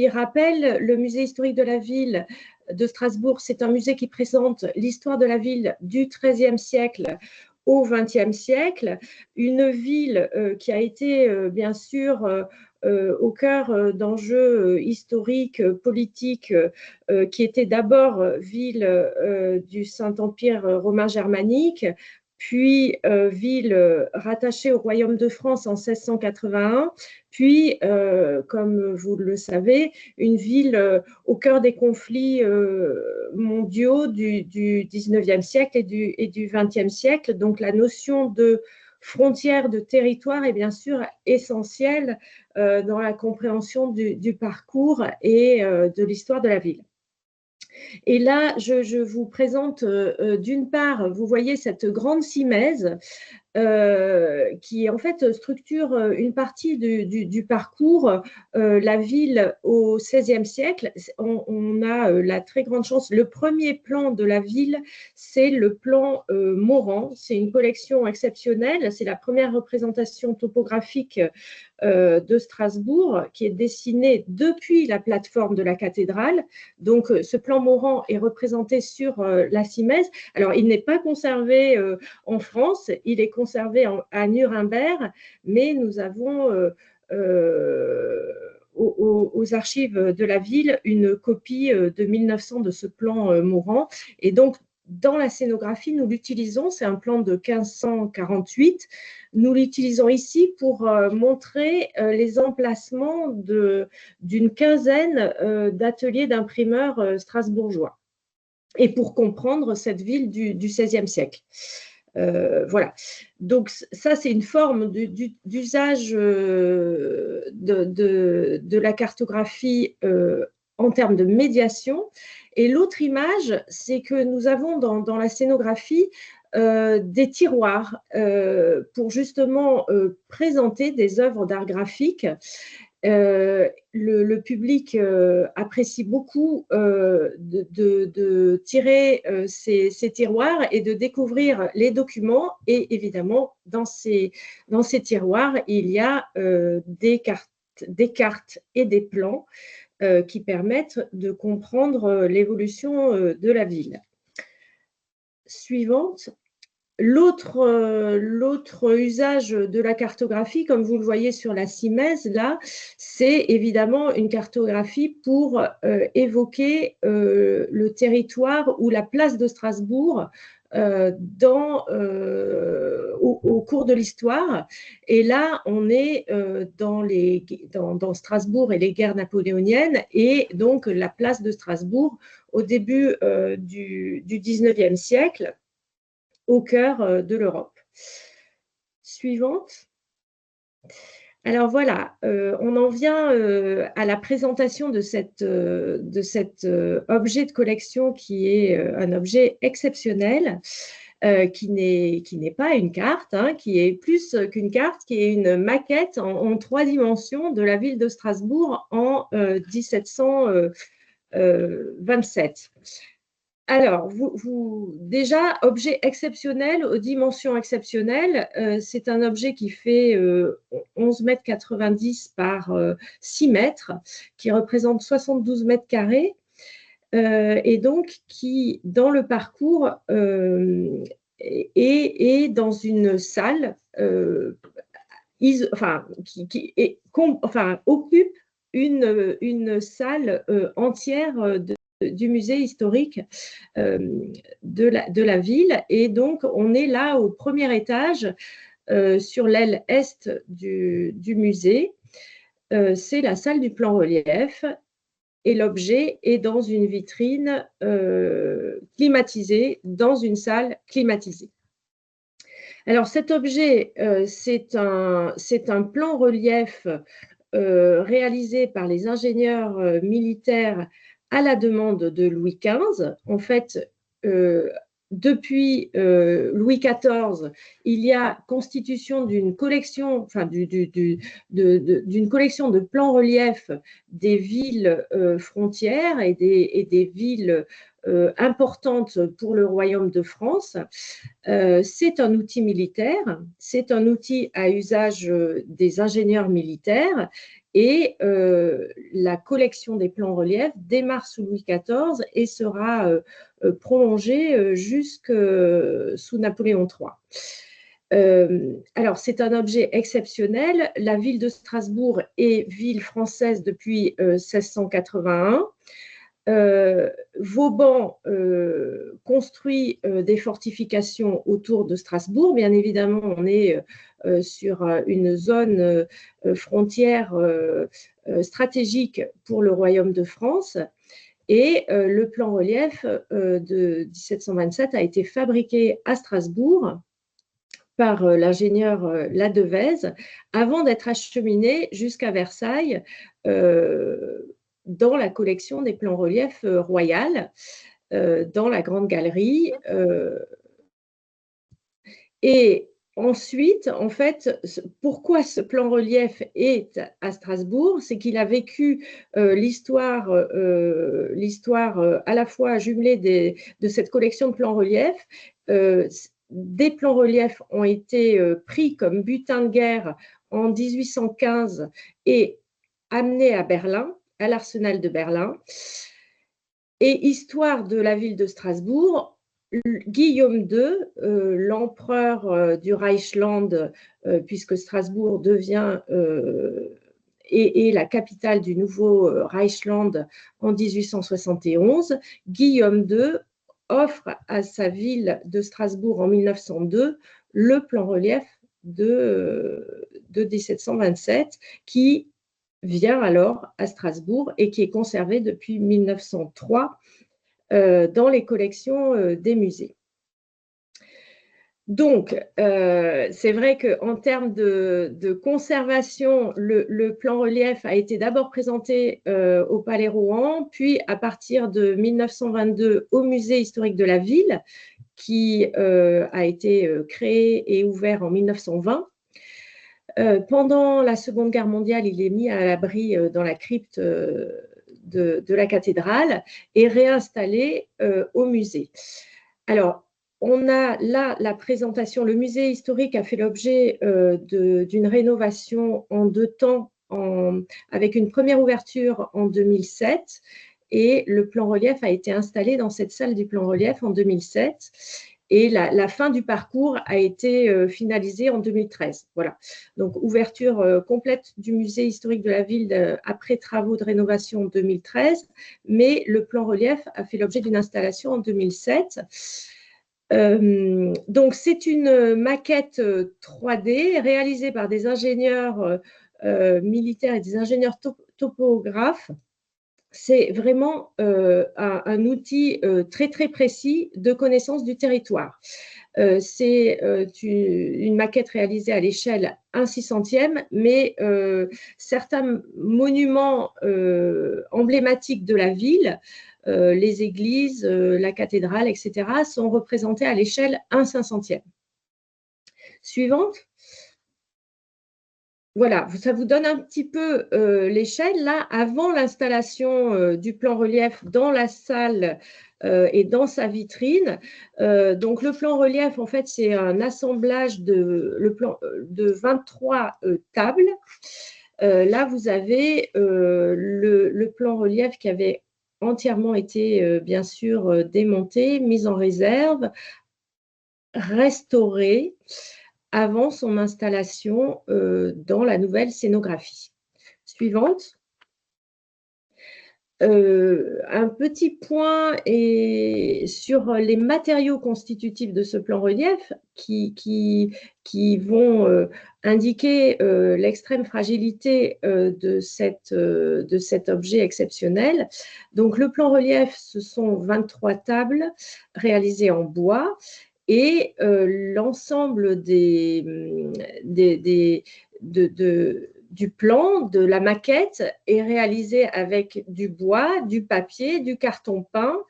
rappel, le musée historique de la ville de Strasbourg, c'est un musée qui présente l'histoire de la ville du XIIIe siècle au XXe siècle, une ville qui a été bien sûr au cœur d'enjeux historiques, politiques, qui était d'abord ville du Saint-Empire romain germanique, puis ville rattachée au Royaume de France en 1681, puis, comme vous le savez, une ville au cœur des conflits mondiaux du XIXe siècle et du XXe siècle. Donc, la notion de frontière de territoire est bien sûr essentielle dans la compréhension du parcours et de l'histoire de la ville. Et là, je vous présente d'une part, vous voyez cette grande simèse qui en fait structure une partie du parcours. La ville au XVIe siècle, on a la très grande chance. Le premier plan de la ville, c'est le plan Morand. C'est une collection exceptionnelle. C'est la première représentation topographique de Strasbourg qui est dessinée depuis la plateforme de la cathédrale. Donc, ce plan Morand est représenté sur la simèse. Alors, il n'est pas conservé en France, il est conservé à Nuremberg, mais nous avons aux archives de la ville une copie de 1900 de ce plan Morand. Et donc, dans la scénographie, nous l'utilisons, c'est un plan de 1548. Nous l'utilisons ici pour montrer les emplacements d'une quinzaine d'ateliers d'imprimeurs strasbourgeois et pour comprendre cette ville du XVIe siècle. Voilà. Donc, ça, c'est une forme d'usage de la cartographie en termes de médiation. Et l'autre image, c'est que nous avons dans la scénographie des tiroirs pour justement présenter des œuvres d'art graphique. Le public apprécie beaucoup de tirer ces tiroirs et de découvrir les documents. Et évidemment, dans ces tiroirs, il y a des cartes et des plans qui permettent de comprendre l'évolution de la ville. Suivante. L'autre usage de la cartographie, comme vous le voyez sur la simèse, là, c'est évidemment une cartographie pour évoquer le territoire ou la place de Strasbourg au cours de l'histoire. Et là, on est dans Strasbourg et les guerres napoléoniennes, et donc la place de Strasbourg au début du XIXe siècle, au cœur de l'Europe. Suivante. Alors voilà, on en vient à la présentation de cet objet de collection qui est un objet exceptionnel, qui n'est pas une carte, hein, qui est plus qu'une carte, qui est une maquette en 3 dimensions de la ville de Strasbourg en 1727. Alors, déjà, objet exceptionnel, aux dimensions exceptionnelles, c'est un objet qui fait 11,90 m par 6 mètres, qui représente 72 mètres carrés, et donc qui, dans le parcours, est dans une salle, occupe une salle entière du musée historique de la ville. Et donc, on est là au premier étage, sur l'aile est du musée. C'est la salle du plan relief. Et l'objet est dans une vitrine climatisée, dans une salle climatisée. Alors cet objet, c'est un plan relief réalisé par les ingénieurs militaires à la demande de Louis XV. En fait, depuis Louis XIV, il y a constitution d'une collection, enfin d'une collection de plans reliefs des villes frontières et des villes importantes pour le Royaume de France. C'est un outil militaire, c'est un outil à usage des ingénieurs militaires et la collection des plans reliefs démarre sous Louis XIV et sera prolongée jusque sous Napoléon III. Alors, c'est un objet exceptionnel. La ville de Strasbourg est ville française depuis 1681. Vauban construit des fortifications autour de Strasbourg. Bien évidemment, on est sur une zone frontière stratégique pour le Royaume de France. Et le plan relief de 1727 a été fabriqué à Strasbourg par l'ingénieur Ladevèze avant d'être acheminé jusqu'à Versailles dans la collection des plans reliefs royales, dans la Grande Galerie. Et ensuite, en fait, pourquoi ce plan relief est à Strasbourg? C'est qu'il a vécu l'histoire à la fois jumelée de cette collection de plans reliefs. Des plans reliefs ont été pris comme butin de guerre en 1815 et amenés à Berlin, à l'arsenal de Berlin. Et histoire de la ville de Strasbourg, Guillaume II, l'empereur du Reichsland, puisque Strasbourg devient et la capitale du nouveau Reichsland en 1871, Guillaume II offre à sa ville de Strasbourg en 1902 le plan relief de 1727 qui vient alors à Strasbourg et qui est conservé depuis 1903 dans les collections des musées. Donc, c'est vrai qu'en termes de conservation, le plan relief a été d'abord présenté au Palais Rohan, puis à partir de 1922 au Musée historique de la ville, qui a été créé et ouvert en 1920. Pendant la Seconde Guerre mondiale, il est mis à l'abri dans la crypte de la cathédrale et réinstallé au musée. Alors, on a là la présentation. Le musée historique a fait l'objet d'une rénovation en 2 temps, avec une première ouverture en 2007 et le plan relief a été installé dans cette salle du plan relief en 2007. Et la fin du parcours a été finalisée en 2013. Voilà. Donc, ouverture complète du musée historique de la ville après travaux de rénovation en 2013, mais le plan relief a fait l'objet d'une installation en 2007. Donc, c'est une maquette 3D réalisée par des ingénieurs militaires et des ingénieurs topographes. C'est vraiment un outil très, très précis de connaissance du territoire. C'est une maquette réalisée à l'échelle 1/600e, mais certains monuments emblématiques de la ville, les églises, la cathédrale, etc., sont représentés à l'échelle 1/500e. Suivante. Voilà, ça vous donne un petit peu l'échelle, là, avant l'installation du plan relief dans la salle et dans sa vitrine. Donc, le plan relief, en fait, c'est un assemblage de 23 tables. Là, vous avez le plan relief qui avait entièrement été, bien sûr, démonté, mis en réserve, restauré avant son installation dans la nouvelle scénographie. Suivante. Un petit point est sur les matériaux constitutifs de ce plan relief qui vont indiquer l'extrême fragilité de cet objet exceptionnel. Donc, le plan relief, ce sont 23 tables réalisées en bois. et l'ensemble du plan, de la maquette est réalisé avec du bois, du papier, du carton peint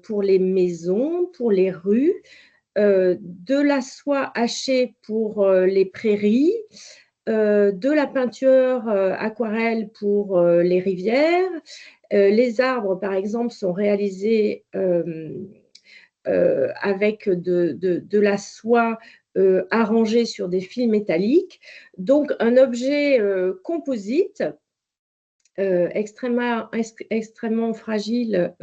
pour les maisons, pour les rues, de la soie hachée pour les prairies, de la peinture aquarelle pour les rivières. Les arbres, par exemple, sont réalisés avec de la soie arrangée sur des fils métalliques. Donc, un objet composite extrêmement fragile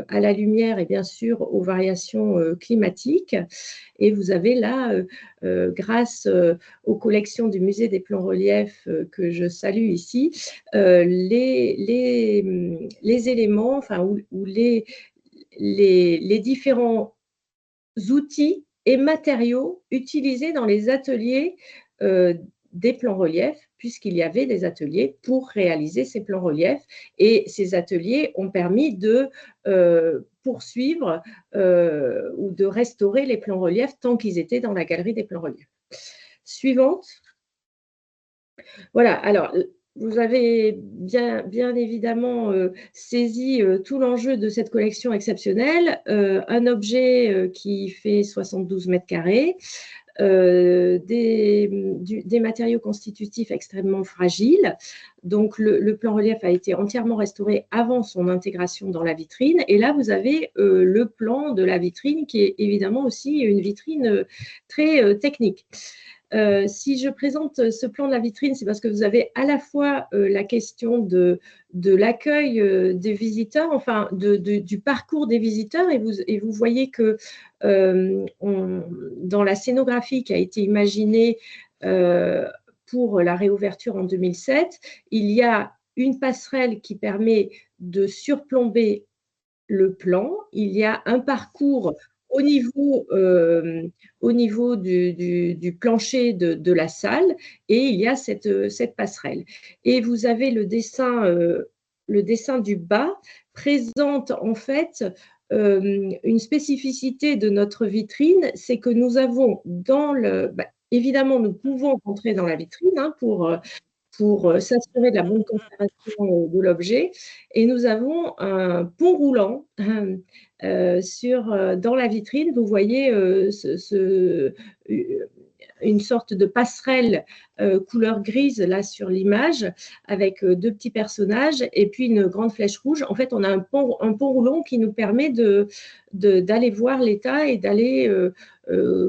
à la lumière et bien sûr aux variations climatiques. Et vous avez là, grâce aux collections du musée des plans-reliefs que je salue ici, les éléments, enfin, ou les différents outils et matériaux utilisés dans les ateliers des plans-reliefs, puisqu'il y avait des ateliers pour réaliser ces plans-reliefs. Et ces ateliers ont permis de poursuivre ou de restaurer les plans-reliefs tant qu'ils étaient dans la galerie des plans-reliefs. Suivante. Voilà, alors, vous avez bien évidemment saisi tout l'enjeu de cette collection exceptionnelle. Un objet qui fait 72 mètres carrés, des matériaux constitutifs extrêmement fragiles. Donc, le plan-relief a été entièrement restauré avant son intégration dans la vitrine. Et là, vous avez le plan de la vitrine qui est évidemment aussi une vitrine très technique. Si je présente ce plan de la vitrine, c'est parce que vous avez à la fois la question de l'accueil des visiteurs, enfin du parcours des visiteurs, et vous voyez que dans la scénographie qui a été imaginée pour la réouverture en 2007, il y a une passerelle qui permet de surplomber le plan. Il y a un parcours au niveau du plancher de la salle, et il y a cette passerelle. Et vous avez le dessin du bas présente en fait une spécificité de notre vitrine, c'est que nous avons évidemment, nous pouvons rentrer dans la vitrine pour s'assurer de la bonne conservation de l'objet. Et nous avons un pont roulant dans la vitrine. Vous voyez une sorte de passerelle couleur grise là sur l'image, avec deux petits personnages et puis une grande flèche rouge. En fait, on a un pont roulant qui nous permet d'aller voir l'état et d'aller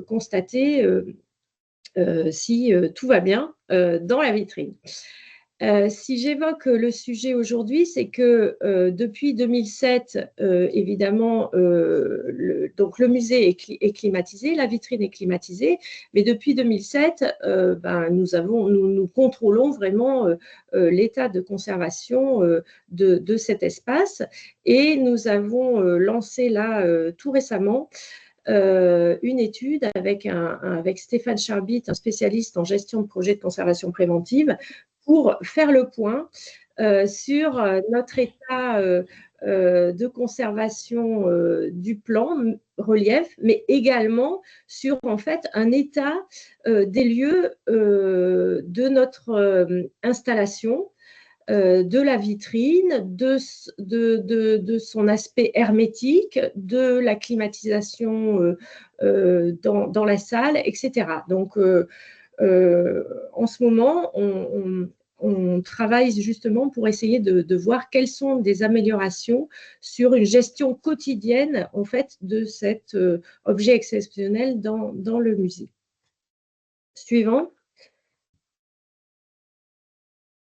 constater si tout va bien dans la vitrine. Si j'évoque le sujet aujourd'hui, c'est que depuis 2007, évidemment, donc le musée est climatisé, la vitrine est climatisée, mais depuis 2007, nous contrôlons vraiment l'état de conservation de cet espace, et nous avons lancé là tout récemment une étude avec Stéphane Charbit, un spécialiste en gestion de projets de conservation préventive, pour faire le point sur notre état de conservation du plan relief, mais également sur en fait un état des lieux de notre installation, de la vitrine, de son aspect hermétique, de la climatisation dans la salle, etc. Donc, en ce moment, on travaille justement pour essayer de voir quelles sont des améliorations sur une gestion quotidienne en fait de cet objet exceptionnel dans le musée. Suivant.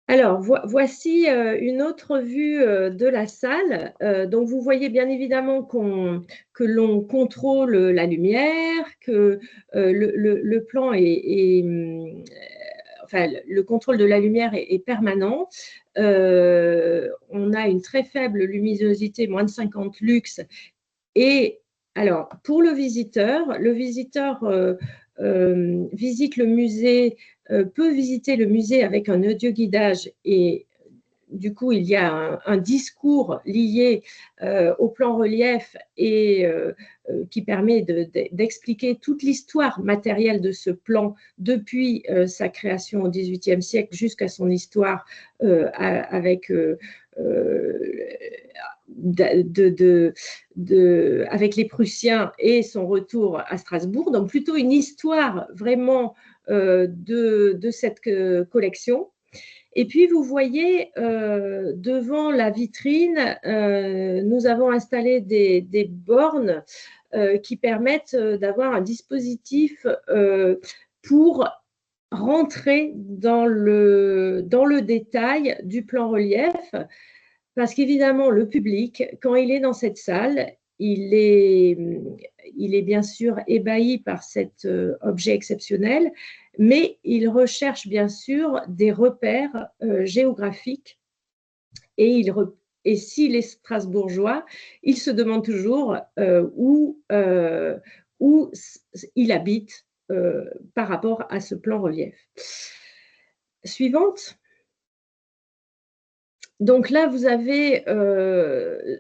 Alors, voici une autre vue de la salle. Donc, vous voyez bien évidemment que l'on contrôle la lumière, que le plan enfin, le contrôle de la lumière est permanent. On a une très faible luminosité, moins de 50 lux. Et alors, pour le visiteur visite le musée, peut visiter le musée avec un audioguidage et du coup, il y a un discours lié au plan relief et qui permet d'expliquer toute l'histoire matérielle de ce plan depuis sa création au XVIIIe siècle jusqu'à son histoire avec avec les Prussiens et son retour à Strasbourg. Donc plutôt une histoire vraiment de cette collection. Et puis, vous voyez, devant la vitrine, nous avons installé des bornes qui permettent d'avoir un dispositif pour rentrer dans le détail du plan relief, parce qu'évidemment, le public, quand il est dans cette salle, il est bien sûr ébahi par cet objet exceptionnel, mais il recherche bien sûr des repères géographiques et s'il est strasbourgeois, il se demande toujours où il habite par rapport à ce plan relief. Suivante. Donc là, vous avez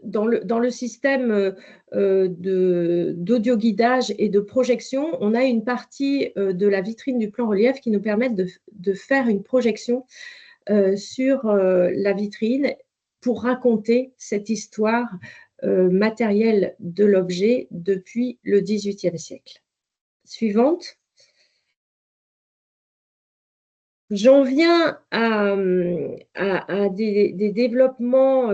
dans le système d'audio-guidage et de projection, on a une partie de la vitrine du plan relief qui nous permet de faire une projection sur la vitrine pour raconter cette histoire matérielle de l'objet depuis le XVIIIe siècle. Suivante. J'en viens à des développements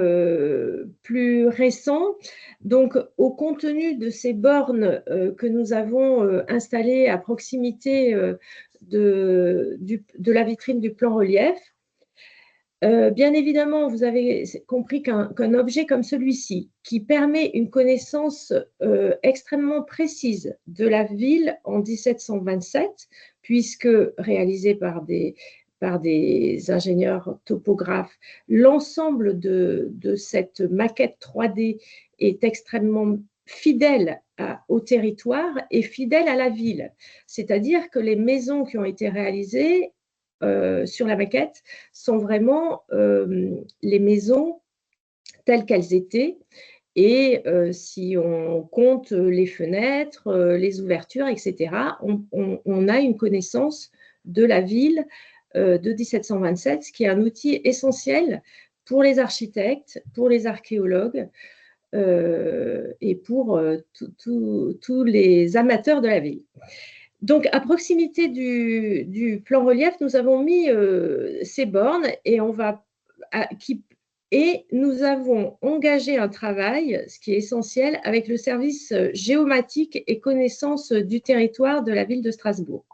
plus récents. Donc, au contenu de ces bornes que nous avons installées à proximité de la vitrine du plan relief, bien évidemment, vous avez compris qu'un objet comme celui-ci, qui permet une connaissance extrêmement précise de la ville en 1727, puisque réalisé par des ingénieurs topographes, l'ensemble de cette maquette 3D est extrêmement fidèle au territoire et fidèle à la ville. C'est-à-dire que les maisons qui ont été réalisées sur la maquette sont vraiment les maisons telles qu'elles étaient. Et si on compte les fenêtres, les ouvertures, etc., on a une connaissance de la ville de 1727, ce qui est un outil essentiel pour les architectes, pour les archéologues et pour tous les amateurs de la ville. Donc, à proximité du plan relief, nous avons mis ces bornes et nous avons engagé un travail, ce qui est essentiel, avec le service géomatique et connaissance du territoire de la ville de Strasbourg.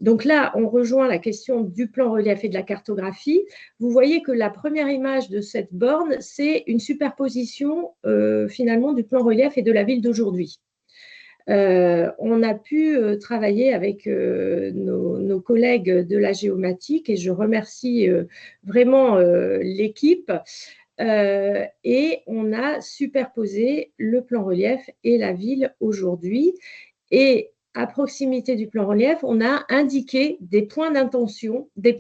Donc là, on rejoint la question du plan relief et de la cartographie. Vous voyez que la première image de cette borne, c'est une superposition finalement du plan relief et de la ville d'aujourd'hui. On a pu travailler avec nos collègues de la géomatique et je remercie vraiment l'équipe et on a superposé le plan relief et la ville aujourd'hui et à proximité du plan relief, on a indiqué des points d'attention de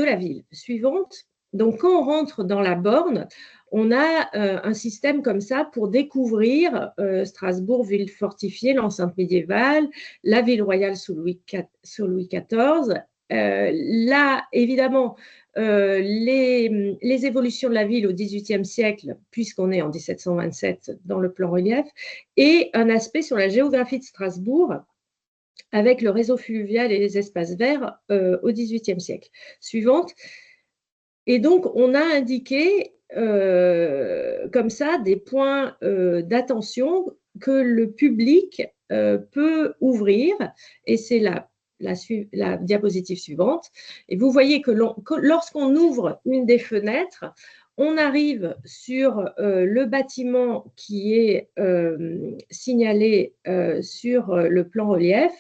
la ville. Suivante. Donc, quand on rentre dans la borne, on a un système comme ça pour découvrir Strasbourg, ville fortifiée, l'enceinte médiévale, la ville royale sous Louis XIV. Là, évidemment, les évolutions de la ville au XVIIIe siècle, puisqu'on est en 1727 dans le plan relief, et un aspect sur la géographie de Strasbourg, avec le réseau fluvial et les espaces verts au XVIIIe siècle. Suivante. Et donc, on a indiqué comme ça des points d'attention que le public peut ouvrir, et c'est la diapositive suivante. Et vous voyez que lorsqu'on ouvre une des fenêtres, on arrive sur le bâtiment qui est signalé sur le plan relief.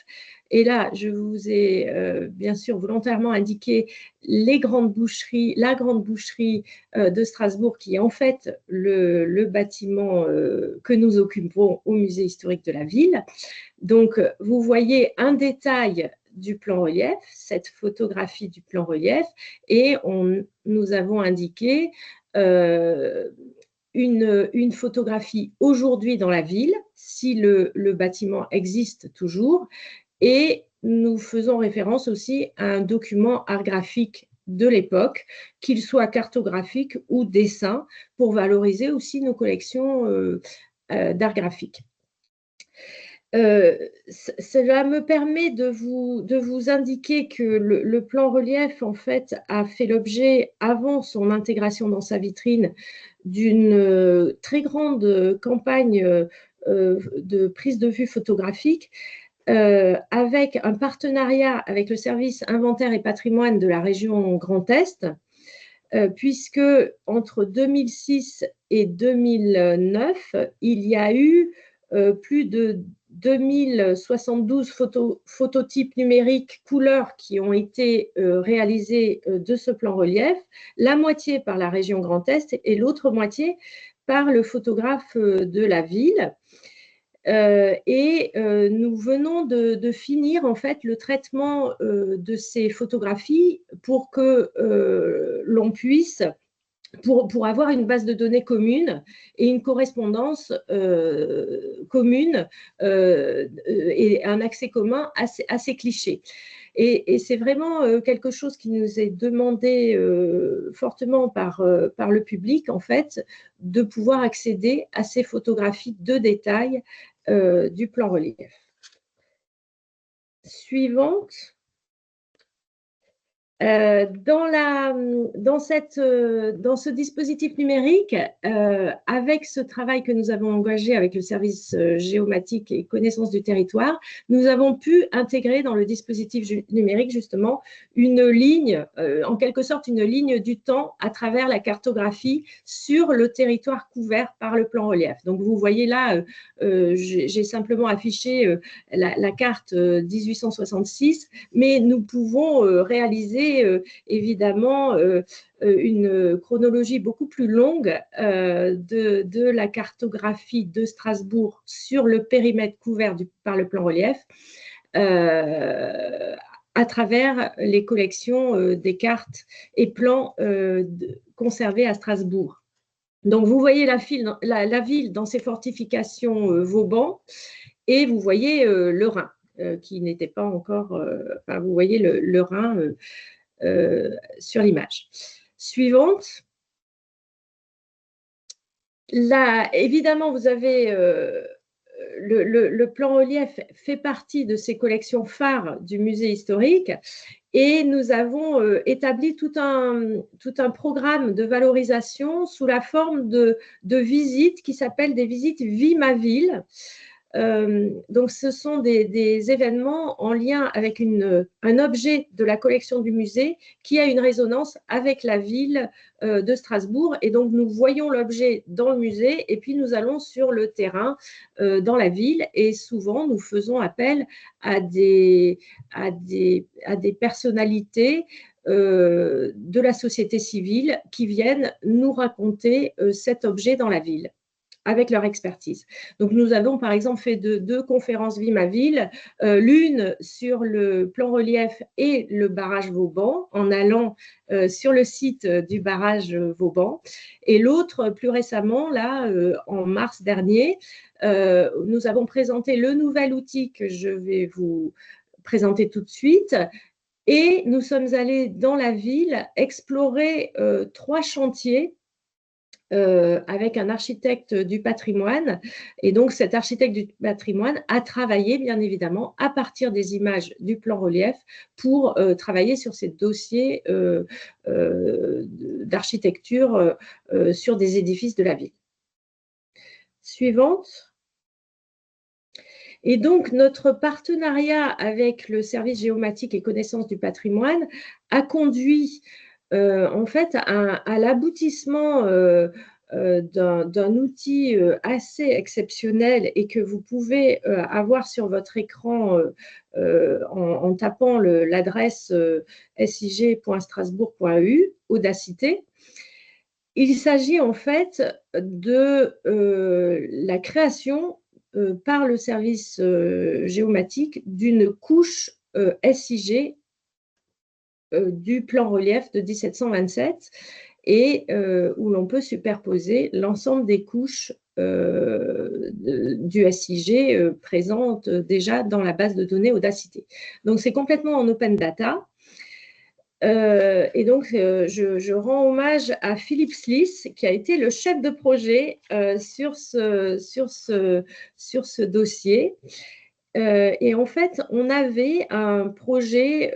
Et là, je vous ai bien sûr volontairement indiqué la grande boucherie de Strasbourg, qui est en fait le bâtiment que nous occupons au musée historique de la ville. Donc, vous voyez un détail du plan relief, cette photographie du plan relief, et nous avons indiqué une photographie aujourd'hui dans la ville, si le bâtiment existe toujours, et nous faisons référence aussi à un document art graphique de l'époque, qu'il soit cartographique ou dessin, pour valoriser aussi nos collections d'art graphique. Cela me permet de vous indiquer que le plan relief, en fait, a fait l'objet, avant son intégration dans sa vitrine, d'une très grande campagne de prise de vue photographique, avec un partenariat avec le service inventaire et patrimoine de la région Grand Est, puisque entre 2006 et 2009, il y a eu plus de 2072 phototypes numériques couleurs qui ont été réalisés de ce plan relief, la moitié par la région Grand Est et l'autre moitié par le photographe de la ville. Nous venons de finir en fait le traitement de ces photographies pour que l'on puisse, pour avoir une base de données commune et une correspondance commune et un accès commun à ces clichés. Et c'est vraiment quelque chose qui nous est demandé fortement par le public, en fait, de pouvoir accéder à ces photographies de détail du plan relief. Suivante. Dans ce dispositif numérique, avec ce travail que nous avons engagé avec le service géomatique et connaissance du territoire, nous avons pu intégrer dans le dispositif numérique justement une ligne, en quelque sorte une ligne du temps à travers la cartographie sur le territoire couvert par le plan relief. Donc vous voyez là, j'ai simplement affiché la carte 1866, mais nous pouvons réaliser évidemment une chronologie beaucoup plus longue de la cartographie de Strasbourg sur le périmètre couvert par le plan relief à travers les collections des cartes et plans conservés à Strasbourg. Donc vous voyez la ville dans ses fortifications Vauban, et vous voyez le Rhin qui n'était pas encore, enfin, vous voyez le Rhin sur l'image. Suivante. Là, évidemment, vous avez le plan relief fait partie de ces collections phares du musée historique, et nous avons établi tout un programme de valorisation sous la forme de visites qui s'appellent des visites Vie ma ville. Donc, ce sont des événements en lien avec un objet de la collection du musée qui a une résonance avec la ville de Strasbourg. Et donc, nous voyons l'objet dans le musée et puis nous allons sur le terrain dans la ville. Et souvent, nous faisons appel à des personnalités de la société civile qui viennent nous raconter cet objet dans la ville, avec leur expertise. Donc, nous avons par exemple fait deux conférences Vie ma ville, l'une sur le plan relief et le barrage Vauban, en allant sur le site du barrage Vauban, et l'autre plus récemment, là, en mars dernier, nous avons présenté le nouvel outil que je vais vous présenter tout de suite. Et nous sommes allés dans la ville explorer 3 chantiers avec un architecte du patrimoine. Et donc, cet architecte du patrimoine a travaillé, bien évidemment, à partir des images du plan relief pour travailler sur ces dossiers d'architecture sur des édifices de la ville. Suivante. Et donc, notre partenariat avec le service géomatique et connaissance du patrimoine a conduit en fait à l'aboutissement d'un outil assez exceptionnel et que vous pouvez avoir sur votre écran en tapant l'adresse sig.strasbourg.eu, Audacité. Il s'agit en fait de la création par le service géomatique d'une couche SIG du plan relief de 1727 et où l'on peut superposer l'ensemble des couches du SIG présentes déjà dans la base de données Audacity. Donc, c'est complètement en open data. Et donc, je rends hommage à Philippe Sliss, qui a été le chef de projet sur ce dossier. Et en fait, on avait un projet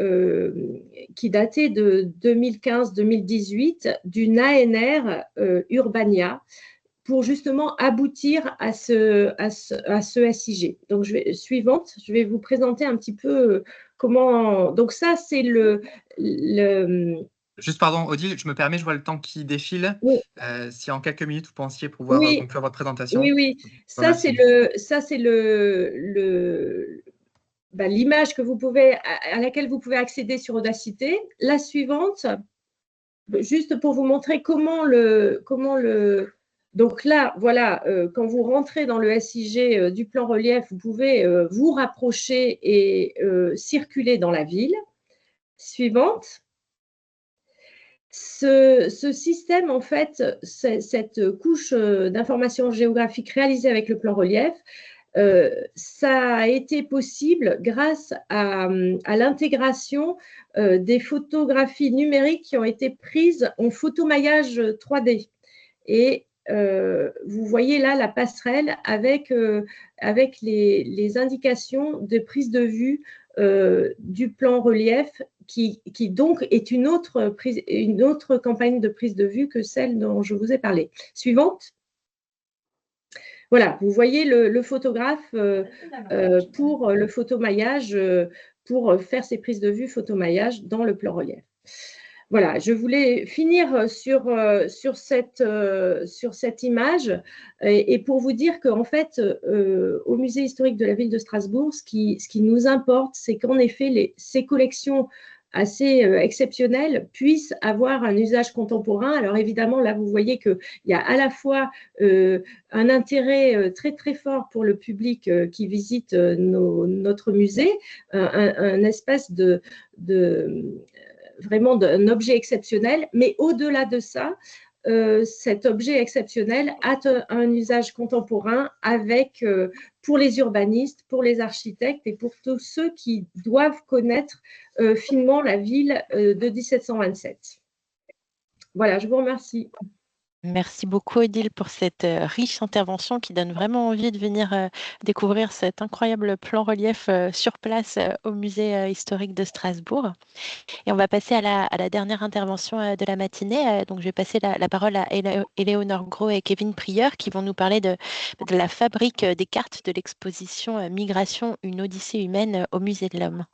qui datait de 2015-2018 d'une ANR Urbania pour justement aboutir à ce SIG. Donc, suivante, je vais vous présenter un petit peu comment… Donc, ça, c'est le… Juste, pardon, Odile, je me permets, je vois le temps qui défile. Oui. Si en quelques minutes, vous pensiez pouvoir conclure votre présentation. Oui. Ça, c'est l'image à laquelle vous pouvez accéder sur Audacity. La suivante, juste pour vous montrer comment le… Donc là, voilà, quand vous rentrez dans le SIG du plan relief, vous pouvez vous rapprocher et circuler dans la ville. Suivante. Ce système, en fait, cette couche d'information géographique réalisée avec le plan relief, ça a été possible grâce à l'intégration des photographies numériques qui ont été prises en photomaillage 3D. Et vous voyez là la passerelle avec les indications de prise de vue du plan relief qui donc est une autre campagne de prise de vue que celle dont je vous ai parlé. Suivante. Voilà, vous voyez le photographe pour le photomaillage, pour faire ses prises de vue photomaillage dans le plan relief. Voilà, je voulais finir sur cette image et pour vous dire qu'en fait, au Musée historique de la ville de Strasbourg, ce qui nous importe, c'est qu'en effet, ces collections assez exceptionnelles puissent avoir un usage contemporain. Alors évidemment, là, vous voyez qu'il y a à la fois un intérêt très, très fort pour le public qui visite notre musée, un espèce vraiment d'un objet exceptionnel, mais au-delà de ça, cet objet exceptionnel a un usage contemporain pour les urbanistes, pour les architectes et pour tous ceux qui doivent connaître finement la ville de 1727. Voilà, je vous remercie. Merci beaucoup, Odile, pour cette riche intervention qui donne vraiment envie de venir découvrir cet incroyable plan relief sur place au musée historique de Strasbourg. Et on va passer à la dernière intervention de la matinée. Donc, je vais passer la parole à Éléonore Gros et Kevin Prieur qui vont nous parler de la fabrique des cartes de l'exposition Migration, une odyssée humaine au Musée de l'Homme.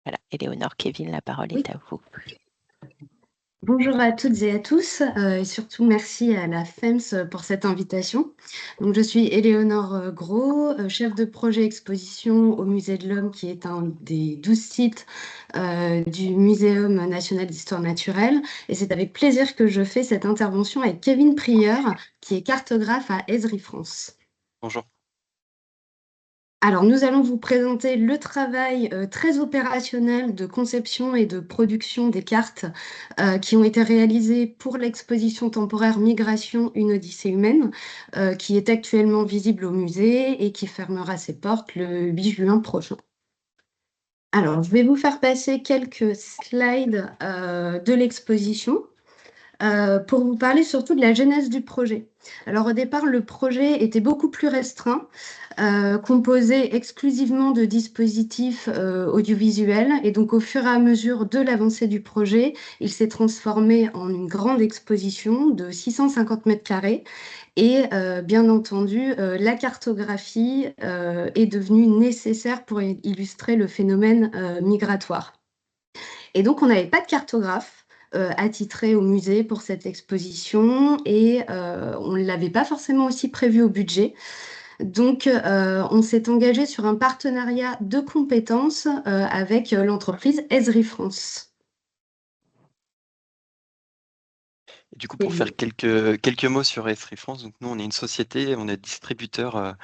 Voilà, Éléonore, Kevin, la parole est à vous. Bonjour à toutes et à tous, et surtout merci à la FEMS pour cette invitation. Donc, je suis Éléonore Gros, chef de projet exposition au Musée de l'Homme, qui est un des 12 sites du Muséum national d'histoire naturelle. Et c'est avec plaisir que je fais cette intervention avec Kevin Prieur, qui est cartographe à Esri France. Bonjour. Alors, nous allons vous présenter le travail très opérationnel de conception et de production des cartes qui ont été réalisées pour l'exposition temporaire Migration, une odyssée humaine, qui est actuellement visible au musée et qui fermera ses portes le 8 juin prochain. Alors, je vais vous faire passer quelques slides de l'exposition. Pour vous parler surtout de la genèse du projet. Alors au départ, le projet était beaucoup plus restreint, composé exclusivement de dispositifs audiovisuels et donc au fur et à mesure de l'avancée du projet, il s'est transformé en une grande exposition de 650 mètres carrés et bien entendu, la cartographie est devenue nécessaire pour illustrer le phénomène migratoire. Et donc on n'avait pas de cartographe attitré au musée pour cette exposition et on ne l'avait pas forcément aussi prévu au budget. Donc, on s'est engagé sur un partenariat de compétences avec l'entreprise Esri France. Du coup, pour faire quelques mots sur Esri France, donc nous, on est une société, on est distributeur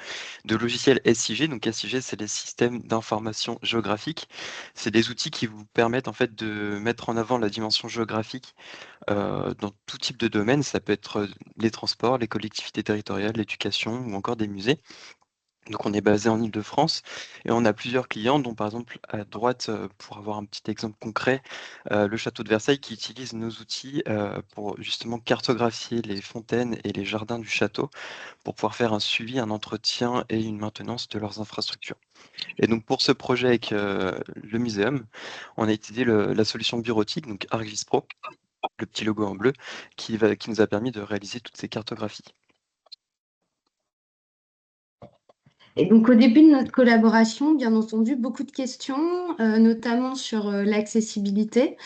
de logiciels SIG. Donc SIG, c'est les systèmes d'information géographique. C'est des outils qui vous permettent en fait de mettre en avant la dimension géographique dans tout type de domaine. Ça peut être les transports, les collectivités territoriales, l'éducation ou encore des musées. Donc on est basé en Île-de-France et on a plusieurs clients, dont par exemple à droite, pour avoir un petit exemple concret, le château de Versailles qui utilise nos outils pour justement cartographier les fontaines et les jardins du château pour pouvoir faire un suivi, un entretien et une maintenance de leurs infrastructures. Et donc pour ce projet avec le muséum, on a utilisé la solution bureautique, donc ArcGIS Pro, le petit logo en bleu, qui nous a permis de réaliser toutes ces cartographies. Et donc, au début de notre collaboration, bien entendu, beaucoup de questions, notamment sur l'accessibilité.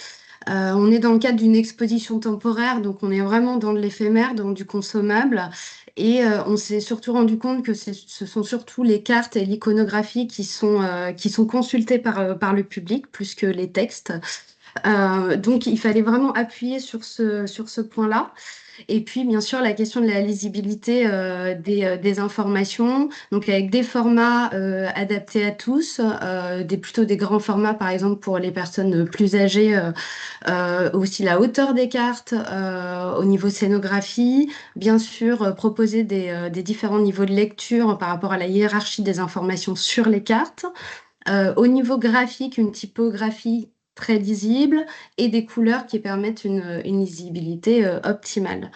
On est dans le cadre d'une exposition temporaire, donc on est vraiment dans de l'éphémère, dans du consommable. Et on s'est surtout rendu compte que ce sont surtout les cartes et l'iconographie qui sont consultées par le public, plus que les textes. Donc, il fallait vraiment appuyer sur ce point-là. Et puis, bien sûr, la question de la lisibilité des informations, donc avec des formats adaptés à tous, plutôt des grands formats, par exemple, pour les personnes plus âgées, aussi la hauteur des cartes, au niveau scénographie, bien sûr, proposer des différents niveaux de lecture par rapport à la hiérarchie des informations sur les cartes. Au niveau graphique, une typographie très lisible et des couleurs qui permettent une lisibilité optimale.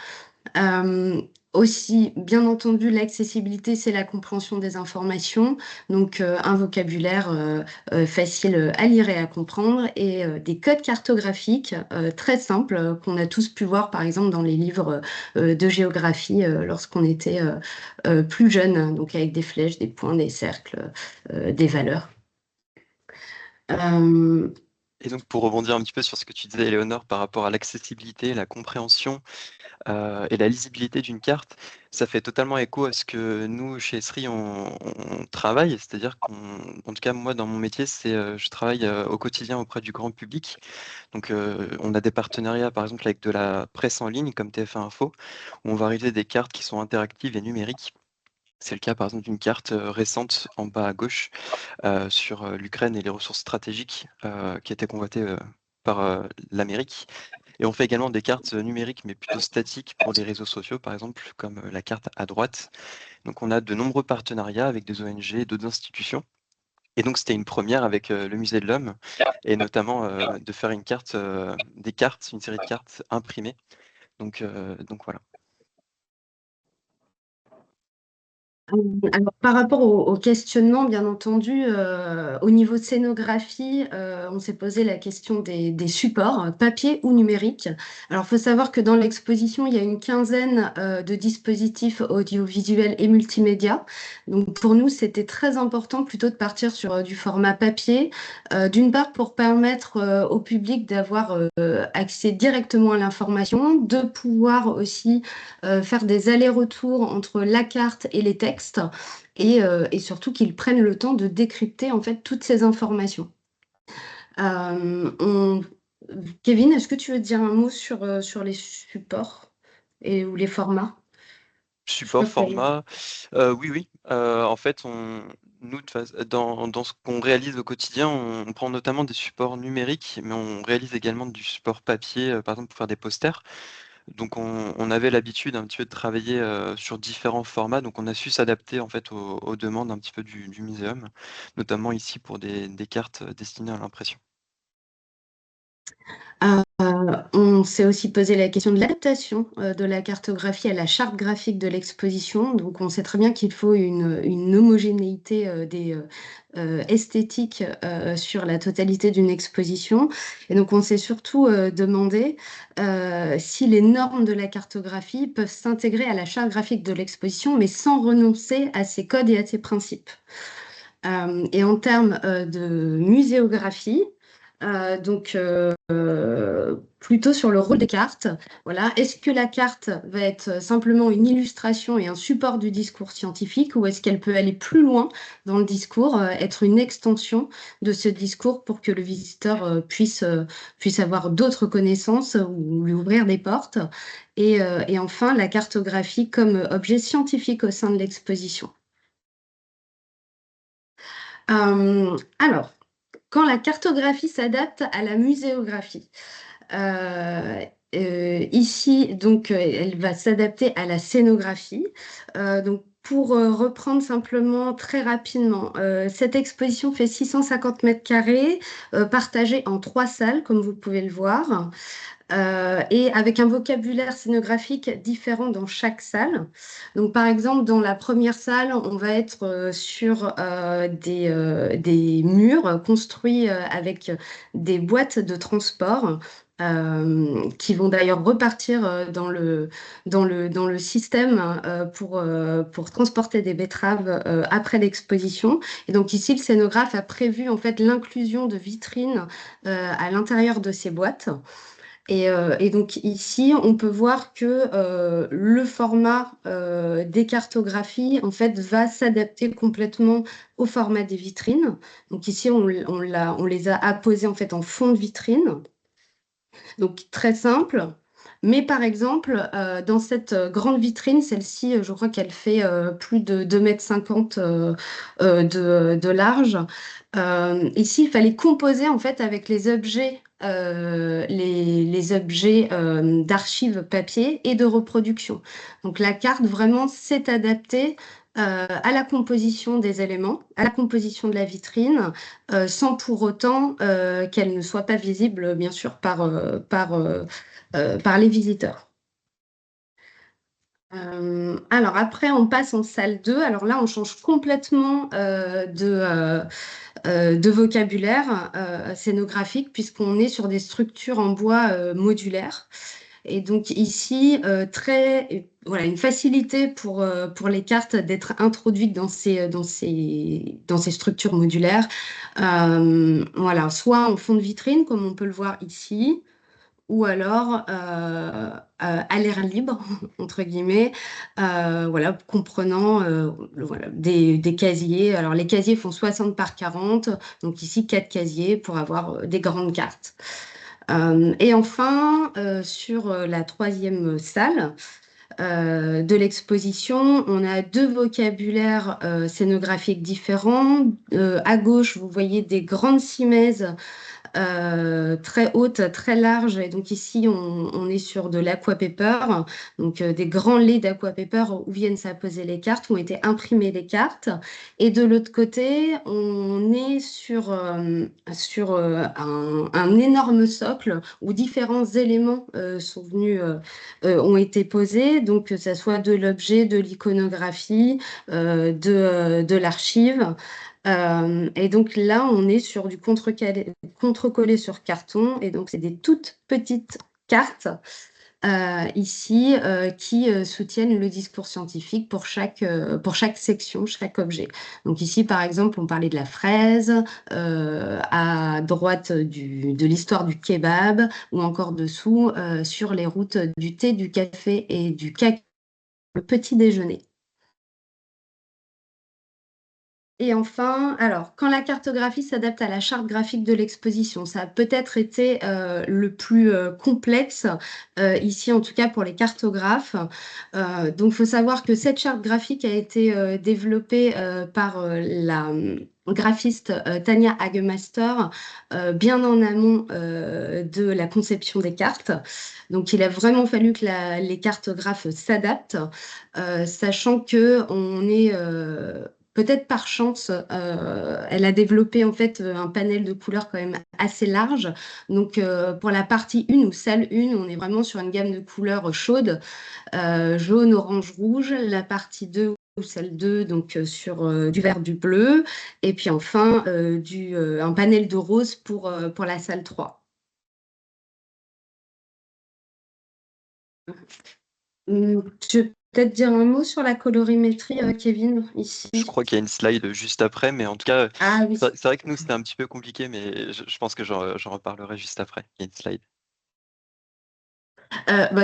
Aussi, bien entendu, l'accessibilité, c'est la compréhension des informations, donc un vocabulaire facile à lire et à comprendre, et des codes cartographiques très simples qu'on a tous pu voir, par exemple, dans les livres de géographie lorsqu'on était plus jeune, donc avec des flèches, des points, des cercles, des valeurs. Et donc, pour rebondir un petit peu sur ce que tu disais, Éléonore, par rapport à l'accessibilité, la compréhension et la lisibilité d'une carte, ça fait totalement écho à ce que nous, chez Esri, on travaille. C'est-à-dire en tout cas, moi, dans mon métier, je travaille au quotidien auprès du grand public. Donc, on a des partenariats, par exemple, avec de la presse en ligne, comme TF1 Info, où on va réaliser des cartes qui sont interactives et numériques. C'est le cas, par exemple, d'une carte récente en bas à gauche sur l'Ukraine et les ressources stratégiques qui étaient convoitées par l'Amérique. Et on fait également des cartes numériques, mais plutôt statiques pour les réseaux sociaux, par exemple, comme la carte à droite. Donc on a de nombreux partenariats avec des ONG et d'autres institutions. Et donc c'était une première avec le Musée de l'Homme, et notamment de faire une série de cartes imprimées. Donc voilà. Alors, par rapport au questionnement, bien entendu, au niveau de scénographie, on s'est posé la question des supports, papier ou numérique. Alors, il faut savoir que dans l'exposition, il y a une quinzaine de dispositifs audiovisuels et multimédia. Donc, pour nous, c'était très important plutôt de partir sur du format papier, d'une part pour permettre au public d'avoir accès directement à l'information, de pouvoir aussi faire des allers-retours entre la carte et les textes, et surtout qu'ils prennent le temps de décrypter en fait toutes ces informations. Kevin, est-ce que tu veux dire un mot sur les supports ou les formats? Support, format, oui. En fait, nous, dans ce qu'on réalise au quotidien, on prend notamment des supports numériques, mais on réalise également du support papier, par exemple pour faire des posters. Donc on avait l'habitude un petit peu de travailler sur différents formats, donc on a su s'adapter en fait aux demandes un petit peu du muséum, notamment ici pour des cartes destinées à l'impression. On s'est aussi posé la question de l'adaptation de la cartographie à la charte graphique de l'exposition. Donc, on sait très bien qu'il faut une homogénéité des esthétiques sur la totalité d'une exposition. Et donc, on s'est surtout demandé si les normes de la cartographie peuvent s'intégrer à la charte graphique de l'exposition, mais sans renoncer à ses codes et à ses principes. Et en termes de muséographie, donc plutôt sur le rôle des cartes. Voilà. Est-ce que la carte va être simplement une illustration et un support du discours scientifique, ou est-ce qu'elle peut aller plus loin dans le discours, être une extension de ce discours pour que le visiteur puisse avoir d'autres connaissances ou lui ouvrir des portes. Et enfin, la cartographie comme objet scientifique au sein de l'exposition. Alors, quand la cartographie s'adapte à la muséographie. Ici, donc, elle va s'adapter à la scénographie. Donc, pour reprendre simplement très rapidement, cette exposition fait 650 mètres carrés, partagée en 3 salles, comme vous pouvez le voir, et avec un vocabulaire scénographique différent dans chaque salle. Donc, par exemple, dans la première salle, on va être sur des murs construits avec des boîtes de transport. Qui vont d'ailleurs repartir dans le système pour transporter des betteraves après l'exposition. Et donc ici, le scénographe a prévu en fait l'inclusion de vitrines à l'intérieur de ces boîtes. Et donc ici, on peut voir que le format des cartographies en fait va s'adapter complètement au format des vitrines. Donc ici, on les a apposées en fait en fond de vitrine. Donc très simple. Mais par exemple, dans cette grande vitrine, celle-ci, je crois qu'elle fait plus de 2,50 m de large. Ici, il fallait composer en fait avec les objets, les objets d'archives papier et de reproduction. Donc la carte vraiment s'est adaptée à la composition des éléments, à la composition de la vitrine, sans pour autant qu'elle ne soit pas visible, bien sûr, par les visiteurs. Alors après, on passe en salle 2. Alors là, on change complètement de vocabulaire scénographique, puisqu'on est sur des structures en bois modulaires. Et donc ici, voilà, une facilité pour les cartes d'être introduites dans ces structures modulaires. Voilà, soit en fond de vitrine, comme on peut le voir ici, ou alors à l'air libre, entre guillemets, voilà, comprenant voilà, des casiers. Alors, les casiers font 60 par 40, donc ici, 4 casiers pour avoir des grandes cartes. Et enfin, sur la 3e salle de l'exposition, on a 2 vocabulaires scénographiques différents. À gauche, vous voyez des grandes simèses très haute, très large. Et donc ici, on est sur de l'aquapaper, donc des grands laits d'aquapaper où viennent s'apposer les cartes, où ont été imprimées les cartes. Et de l'autre côté, on est sur un énorme socle où différents éléments ont été posés, donc que ce soit de l'objet, de l'iconographie, de l'archive. Et donc là, on est sur du contre-collé sur carton. Et donc, c'est des toutes petites cartes ici qui soutiennent le discours scientifique pour chaque section, chaque objet. Donc ici, par exemple, on parlait de la fraise, à droite de l'histoire du kebab, ou encore dessous sur les routes du thé, du café et du cacao, le petit déjeuner. Et enfin, alors, quand la cartographie s'adapte à la charte graphique de l'exposition, ça a peut-être été le plus complexe, ici en tout cas pour les cartographes. Donc, il faut savoir que cette charte graphique a été développée par la graphiste Tania Hagemaster bien en amont de la conception des cartes. Donc, il a vraiment fallu que les cartographes s'adaptent, sachant qu'on est... peut-être par chance, elle a développé en fait un panel de couleurs quand même assez large. Donc pour la partie 1 ou salle 1, on est vraiment sur une gamme de couleurs chaudes, jaune, orange, rouge. La partie 2 ou salle 2, donc sur du vert, du bleu. Et puis enfin, un panel de rose pour la salle 3. Je vais peut-être dire un mot sur la colorimétrie, Kevin, ici. Je crois qu'il y a une slide juste après, mais en tout cas, Ah oui. c'est vrai que nous, c'était un petit peu compliqué, mais je pense que j'en reparlerai juste après. Il y a une slide.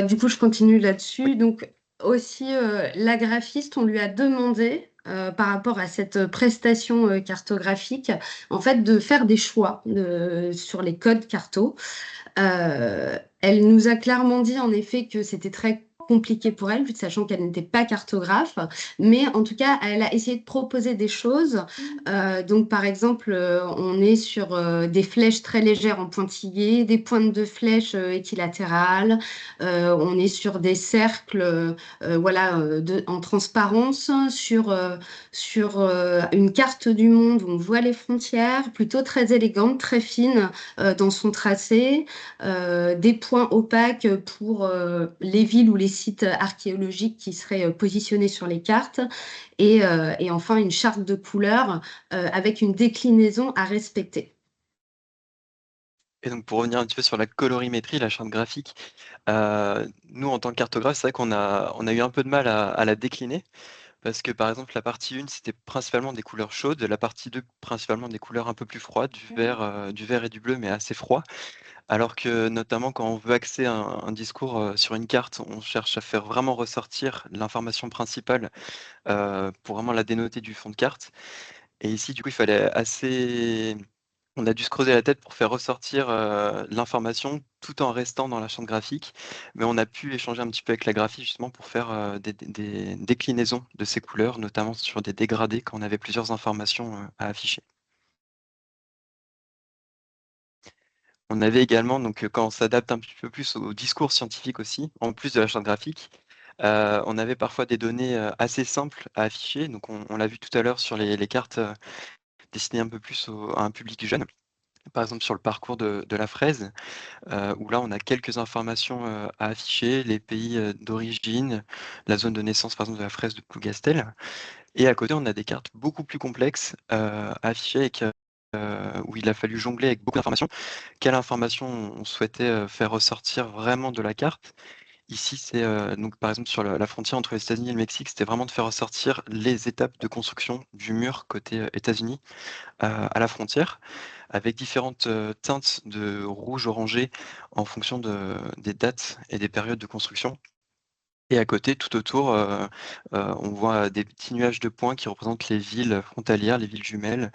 Du coup, je continue là-dessus. Donc, aussi, la graphiste, on lui a demandé, par rapport à cette prestation cartographique, en fait, de faire des choix sur les codes carto. Elle nous a clairement dit en effet que c'était très compliqué pour elle, sachant qu'elle n'était pas cartographe, mais en tout cas, elle a essayé de proposer des choses. Donc, par exemple, on est sur des flèches très légères en pointillés, des pointes de flèches équilatérales, on est sur des cercles en transparence, sur une carte du monde où on voit les frontières, plutôt très élégante, très fine dans son tracé, des points opaques pour les villes ou les sites archéologiques qui seraient positionnés sur les cartes, et enfin une charte de couleurs avec une déclinaison à respecter. Et donc pour revenir un petit peu sur la colorimétrie, la charte graphique, nous en tant que cartographe, c'est vrai qu'on a eu un peu de mal à la décliner. Parce que par exemple, la partie 1, c'était principalement des couleurs chaudes, la partie 2, principalement des couleurs un peu plus froides, du vert et du bleu, mais assez froid. Alors que notamment quand on veut axer un discours sur une carte, on cherche à faire vraiment ressortir l'information principale pour vraiment la dénoter du fond de carte. Et ici, du coup, il fallait assez. On a dû se creuser la tête pour faire ressortir l'information tout en restant dans la charte graphique. Mais on a pu échanger un petit peu avec la graphie justement pour faire des déclinaisons de ces couleurs, notamment sur des dégradés quand on avait plusieurs informations à afficher. On avait également, donc quand on s'adapte un petit peu plus au discours scientifique aussi, en plus de la charte graphique, on avait parfois des données assez simples à afficher. Donc on l'a vu tout à l'heure sur les cartes destinées un peu plus à un public jeune. Par exemple sur le parcours de la fraise, où là on a quelques informations à afficher, les pays d'origine, la zone de naissance par exemple de la fraise de Plougastel. Et à côté on a des cartes beaucoup plus complexes à afficher avec, où il a fallu jongler avec beaucoup d'informations. Quelle information on souhaitait faire ressortir vraiment de la carte? Ici, c'est donc par exemple sur la frontière entre les États-Unis et le Mexique, c'était vraiment de faire ressortir les étapes de construction du mur côté États-Unis à la frontière, avec différentes teintes de rouge orangé en fonction des dates et des périodes de construction. Et à côté, tout autour, on voit des petits nuages de points qui représentent les villes frontalières, les villes jumelles,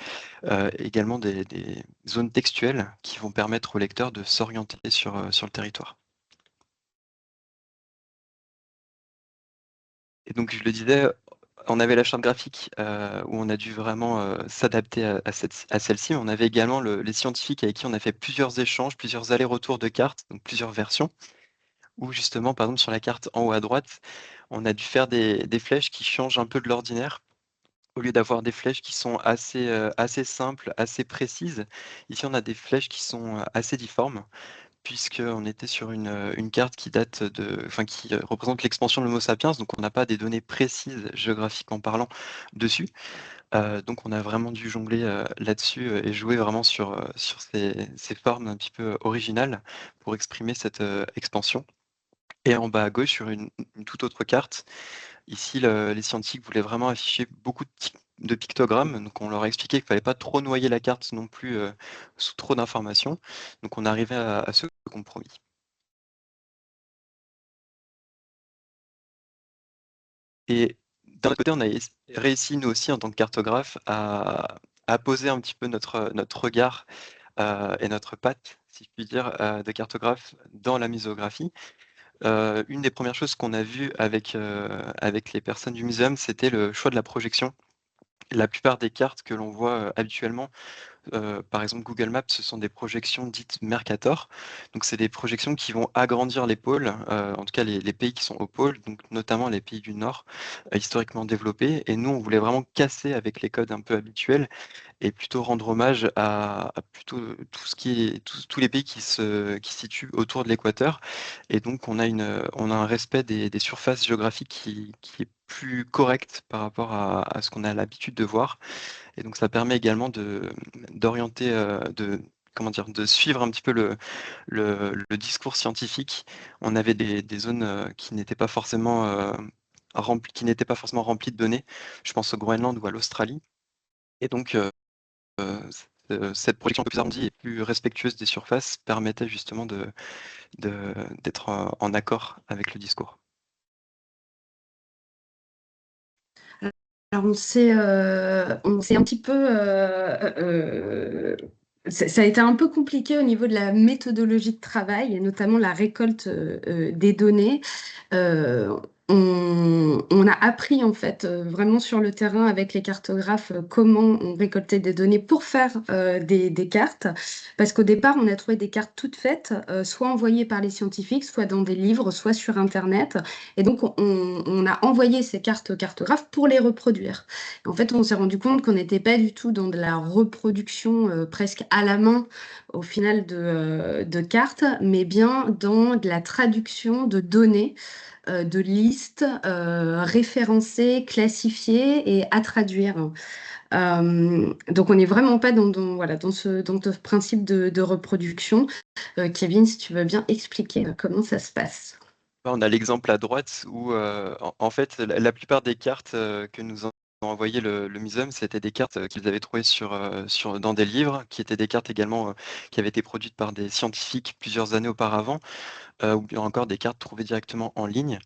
également des zones textuelles qui vont permettre aux lecteurs de s'orienter sur le territoire. Et donc je le disais, on avait la charte graphique, où on a dû vraiment, s'adapter à celle-ci, mais on avait également les scientifiques avec qui on a fait plusieurs échanges, plusieurs allers-retours de cartes, donc plusieurs versions, où justement, par exemple, sur la carte en haut à droite, on a dû faire des flèches qui changent un peu de l'ordinaire. Au lieu d'avoir des flèches qui sont assez simples, assez précises, ici on a des flèches qui sont, assez difformes, puisqu'on était sur une carte qui date qui représente l'expansion de l'Homo sapiens, donc on n'a pas des données précises géographiquement parlant dessus. Donc on a vraiment dû jongler là-dessus et jouer vraiment sur ces formes un petit peu originales pour exprimer cette expansion. Et en bas à gauche, sur une toute autre carte, ici les scientifiques voulaient vraiment afficher beaucoup de pictogrammes, donc on leur a expliqué qu'il ne fallait pas trop noyer la carte non plus sous trop d'informations. Donc on arrivait à ce compromis. Et d'un autre côté, on a réussi, nous aussi, en tant que cartographe, à poser un petit peu notre regard et notre patte, si je puis dire, de cartographe dans la muséographie. Une des premières choses qu'on a vues avec les personnes du muséum, c'était le choix de la projection. La plupart des cartes que l'on voit habituellement, par exemple Google Maps, ce sont des projections dites Mercator. Donc c'est des projections qui vont agrandir les pôles, en tout cas les pays qui sont au pôle, donc notamment les pays du Nord, historiquement développés. Et nous, on voulait vraiment casser avec les codes un peu habituels et plutôt rendre hommage à plutôt tout ce qui est tous les pays qui se situent autour de l'équateur. Et donc on a un respect des surfaces géographiques qui est plus correct par rapport à ce qu'on a l'habitude de voir. Et donc ça permet également d'orienter, comment dire? De suivre un petit peu le discours scientifique. On avait des zones, qui n'étaient pas forcément, remplies de données. Je pense au Groenland ou à l'Australie. Et donc, cette projection un peu plus arrondie et plus respectueuse des surfaces permettait justement d'être en accord avec le discours. Alors, on s'est un petit peu... ça a été un peu compliqué au niveau de la méthodologie de travail, et notamment la récolte des données. On a appris en fait vraiment sur le terrain avec les cartographes comment on récoltait des données pour faire des cartes. Parce qu'au départ, on a trouvé des cartes toutes faites, soit envoyées par les scientifiques, soit dans des livres, soit sur Internet. Et donc, on a envoyé ces cartes aux cartographes pour les reproduire. En fait, on s'est rendu compte qu'on n'était pas du tout dans de la reproduction presque à la main au final de cartes, mais bien dans de la traduction de données, de listes référencées, classifiées et à traduire. Donc, on n'est vraiment pas voilà, dans ce principe de reproduction. Kevin, si tu veux bien expliquer comment ça se passe. On a l'exemple à droite où, en fait, la plupart des cartes que nous ont envoyé le muséum, c'était des cartes qu'ils avaient trouvées dans des livres, qui étaient des cartes également qui avaient été produites par des scientifiques plusieurs années auparavant, ou bien encore des cartes trouvées directement en ligne.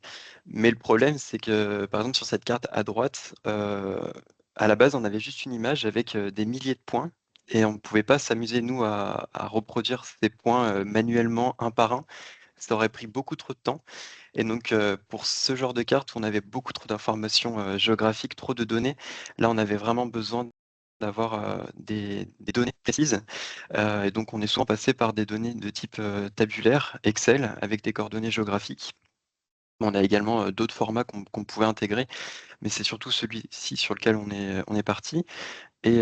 Mais le problème, c'est que, par exemple, sur cette carte à droite, à la base, on avait juste une image avec des milliers de points, et on ne pouvait pas s'amuser, nous, à reproduire ces points manuellement, un par un. Ça aurait pris beaucoup trop de temps. Et donc, pour ce genre de carte où on avait beaucoup trop d'informations géographiques, trop de données, là, on avait vraiment besoin d'avoir des données précises. Et donc, on est souvent passé par des données de type tabulaire, Excel, avec des coordonnées géographiques. On a également d'autres formats qu'on pouvait intégrer, mais c'est surtout celui-ci sur lequel on est parti. Et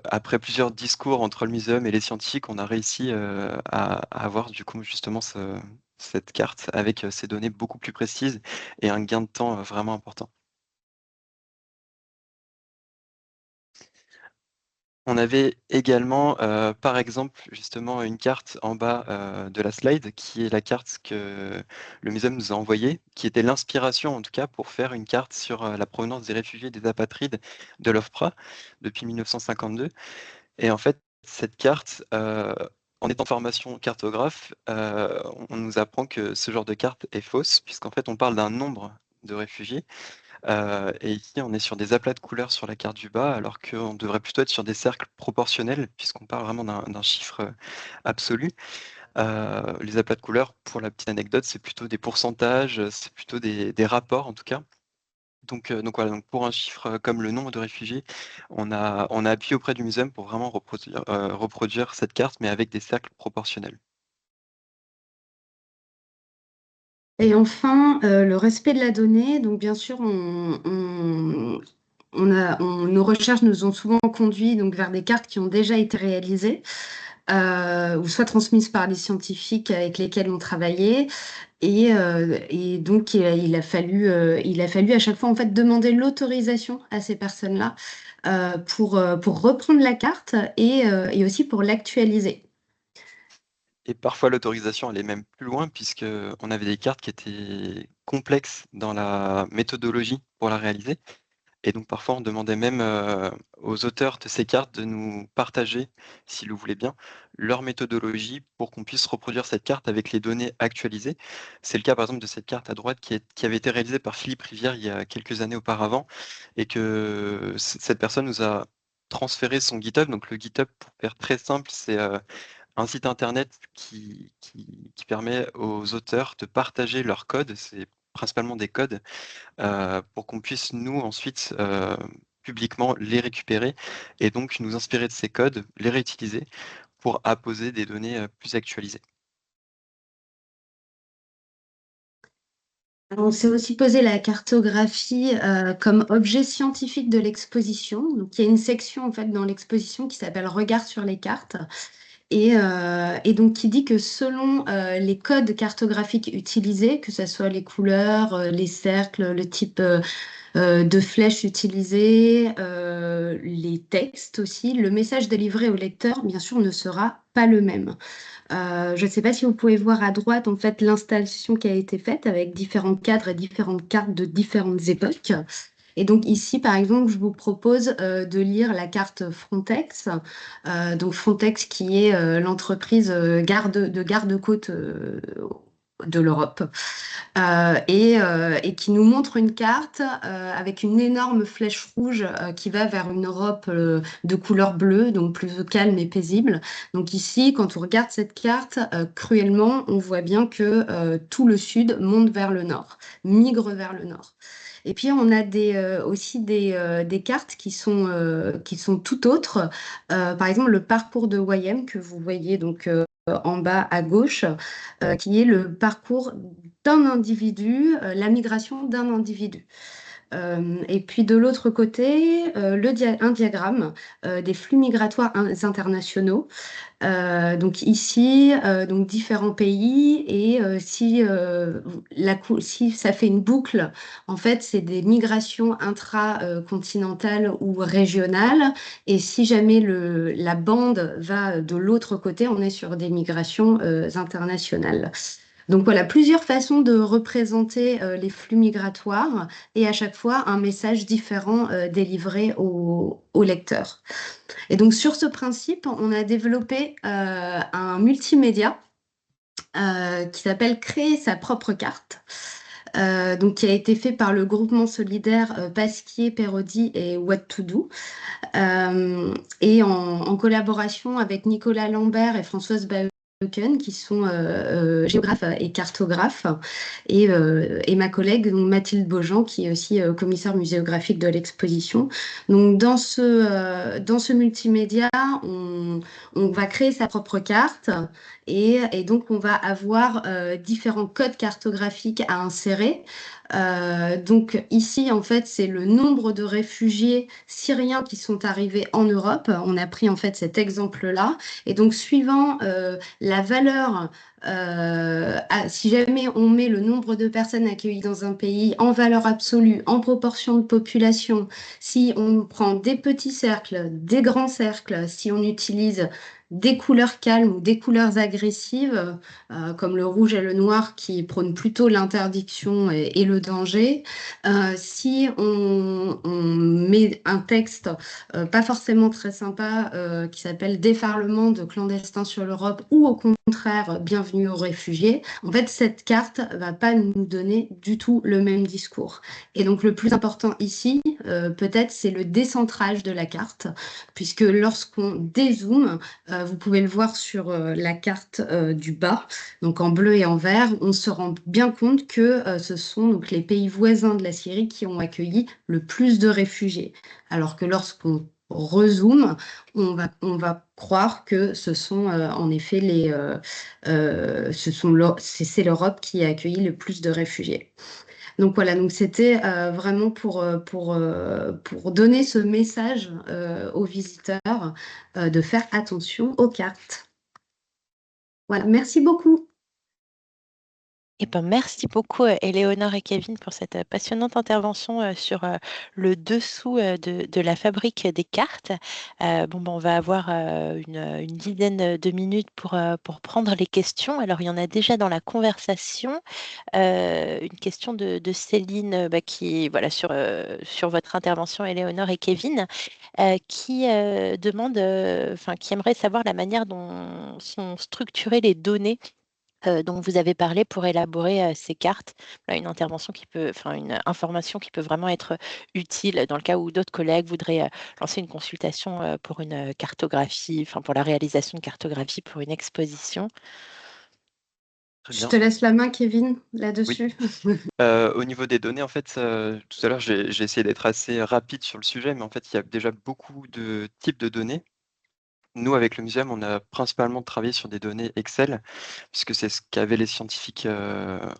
après plusieurs discours entre le muséum et les scientifiques, on a réussi à avoir du coup justement cette carte avec ces données beaucoup plus précises et un gain de temps vraiment important. On avait également, par exemple, justement une carte en bas de la slide, qui est la carte que le muséum nous a envoyée, qui était l'inspiration en tout cas pour faire une carte sur la provenance des réfugiés et des apatrides de l'OFPRA depuis 1952. Et en fait, cette carte, en étant formation cartographe, on nous apprend que ce genre de carte est fausse, puisqu'en fait, on parle d'un nombre de réfugiés. Et ici, on est sur des aplats de couleurs sur la carte du bas, alors qu'on devrait plutôt être sur des cercles proportionnels, puisqu'on parle vraiment d'un chiffre absolu. Les aplats de couleurs, pour la petite anecdote, c'est plutôt des pourcentages, c'est plutôt des rapports en tout cas. Donc voilà, donc pour un chiffre comme le nombre de réfugiés, on a appuyé auprès du muséum pour vraiment reproduire cette carte, mais avec des cercles proportionnels. Et enfin, le respect de la donnée. Donc, bien sûr, nos recherches nous ont souvent conduit donc, vers des cartes qui ont déjà été réalisées, ou soit transmises par les scientifiques avec lesquels on travaillait. Et donc, il a fallu à chaque fois en fait, demander l'autorisation à ces personnes-là pour reprendre la carte et aussi pour l'actualiser. Et parfois, l'autorisation allait même plus loin, puisqu'on avait des cartes qui étaient complexes dans la méthodologie pour la réaliser. Et donc parfois, on demandait même aux auteurs de ces cartes de nous partager, s'ils le voulaient bien, leur méthodologie pour qu'on puisse reproduire cette carte avec les données actualisées. C'est le cas par exemple de cette carte à droite qui avait été réalisée par Philippe Rivière il y a quelques années auparavant, et que cette personne nous a transféré son GitHub. Donc le GitHub, pour faire très simple, c'est un site internet qui permet aux auteurs de partager leurs codes. C'est principalement des codes pour qu'on puisse, nous, ensuite, publiquement les récupérer et donc nous inspirer de ces codes, les réutiliser pour apposer des données plus actualisées. On s'est aussi posé la cartographie comme objet scientifique de l'exposition. Donc, il y a une section en fait dans l'exposition qui s'appelle Regard sur les cartes. Et donc, qui dit que selon les codes cartographiques utilisés, que ce soit les couleurs, les cercles, le type de flèches utilisées, les textes aussi, le message délivré au lecteur, bien sûr, ne sera pas le même. Je ne sais pas si vous pouvez voir à droite, en fait, l'installation qui a été faite avec différents cadres et différentes cartes de différentes époques. Et donc ici, par exemple, je vous propose de lire la carte Frontex. Donc Frontex qui est l'entreprise de garde-côte de l'Europe et qui nous montre une carte avec une énorme flèche rouge qui va vers une Europe de couleur bleue, donc plus calme et paisible. Donc ici, quand on regarde cette carte, cruellement, on voit bien que tout le sud monte vers le nord, migre vers le nord. Et puis, on a aussi des cartes qui sont tout autres. Par exemple, le parcours de Wayem que vous voyez donc en bas à gauche, qui est le parcours d'un individu, la migration d'un individu. Et puis de l'autre côté, un diagramme des flux migratoires internationaux. Donc ici, donc différents pays et si ça fait une boucle, en fait, c'est des migrations intra-continentales ou régionales. Et si jamais la bande va de l'autre côté, on est sur des migrations internationales. Donc voilà, plusieurs façons de représenter les flux migratoires et à chaque fois un message différent délivré au lecteur. Et donc sur ce principe, on a développé un multimédia qui s'appelle Créer sa propre carte. Donc qui a été fait par le groupement solidaire Pasquier, Perodi et What to Do. Et en collaboration avec Nicolas Lambert et Françoise Baeuken, qui sont géographes et cartographes, et ma collègue donc Mathilde Beaujean, qui est aussi commissaire muséographique de l'exposition. Donc dans ce multimédia, on va créer sa propre carte et donc on va avoir différents codes cartographiques à insérer. Donc ici, en fait, c'est le nombre de réfugiés syriens qui sont arrivés en Europe. On a pris en fait cet exemple-là. Et donc, suivant la valeur, si jamais on met le nombre de personnes accueillies dans un pays en valeur absolue, en proportion de population, si on prend des petits cercles, des grands cercles, si on utilise des couleurs calmes ou des couleurs agressives, comme le rouge et le noir qui prônent plutôt l'interdiction et le danger. Si on met un texte pas forcément très sympa qui s'appelle Déferlement de clandestins sur l'Europe ou au contraire Bienvenue aux réfugiés, en fait cette carte va pas nous donner du tout le même discours. Et donc le plus important ici, peut-être, c'est le décentrage de la carte, puisque lorsqu'on dézoome, vous pouvez le voir sur la carte du bas, donc en bleu et en vert, on se rend bien compte que ce sont donc les pays voisins de la Syrie qui ont accueilli le plus de réfugiés. Alors que lorsqu'on rezoome, on va croire que ce sont en effet c'est l'Europe qui a accueilli le plus de réfugiés. Donc voilà, donc c'était vraiment pour donner ce message aux visiteurs de faire attention aux cartes. Voilà, merci beaucoup. Eh ben, merci beaucoup, Éléonore et Kevin, pour cette passionnante intervention sur le dessous de la fabrique des cartes. On va avoir une dizaine de minutes pour prendre les questions. Alors, il y en a déjà dans la conversation. Une question de Céline qui, voilà, sur votre intervention, Éléonore et Kevin, qui demande, qui aimerait savoir la manière dont sont structurées les données dont vous avez parlé pour élaborer ces cartes. Voilà, une information qui peut vraiment être utile dans le cas où d'autres collègues voudraient lancer une consultation pour une cartographie, pour la réalisation de cartographie pour une exposition. Très Je bien. te laisse la main, Kevin, là-dessus. Au niveau des données, en fait, tout à l'heure, j'ai essayé d'être assez rapide sur le sujet, mais en fait, il y a déjà beaucoup de types de données. Nous, avec le muséum, on a principalement travaillé sur des données Excel, puisque c'est ce qu'avaient les scientifiques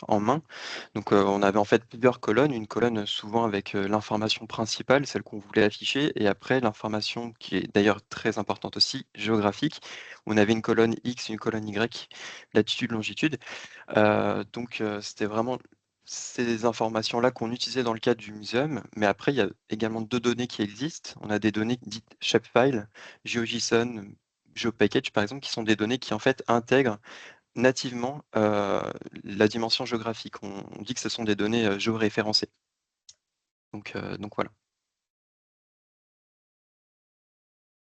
en main. Donc, on avait en fait plusieurs colonnes, une colonne souvent avec l'information principale, celle qu'on voulait afficher, et après l'information qui est d'ailleurs très importante aussi, géographique. On avait une colonne X, une colonne Y, latitude, longitude. Donc, c'était vraiment ces informations-là qu'on utilisait dans le cadre du muséum, mais après, il y a également 2 données qui existent. On a des données dites shapefile, GeoJSON, GeoPackage par exemple, qui sont des données qui en fait intègrent nativement la dimension géographique. On dit que ce sont des données géoréférencées. Donc voilà.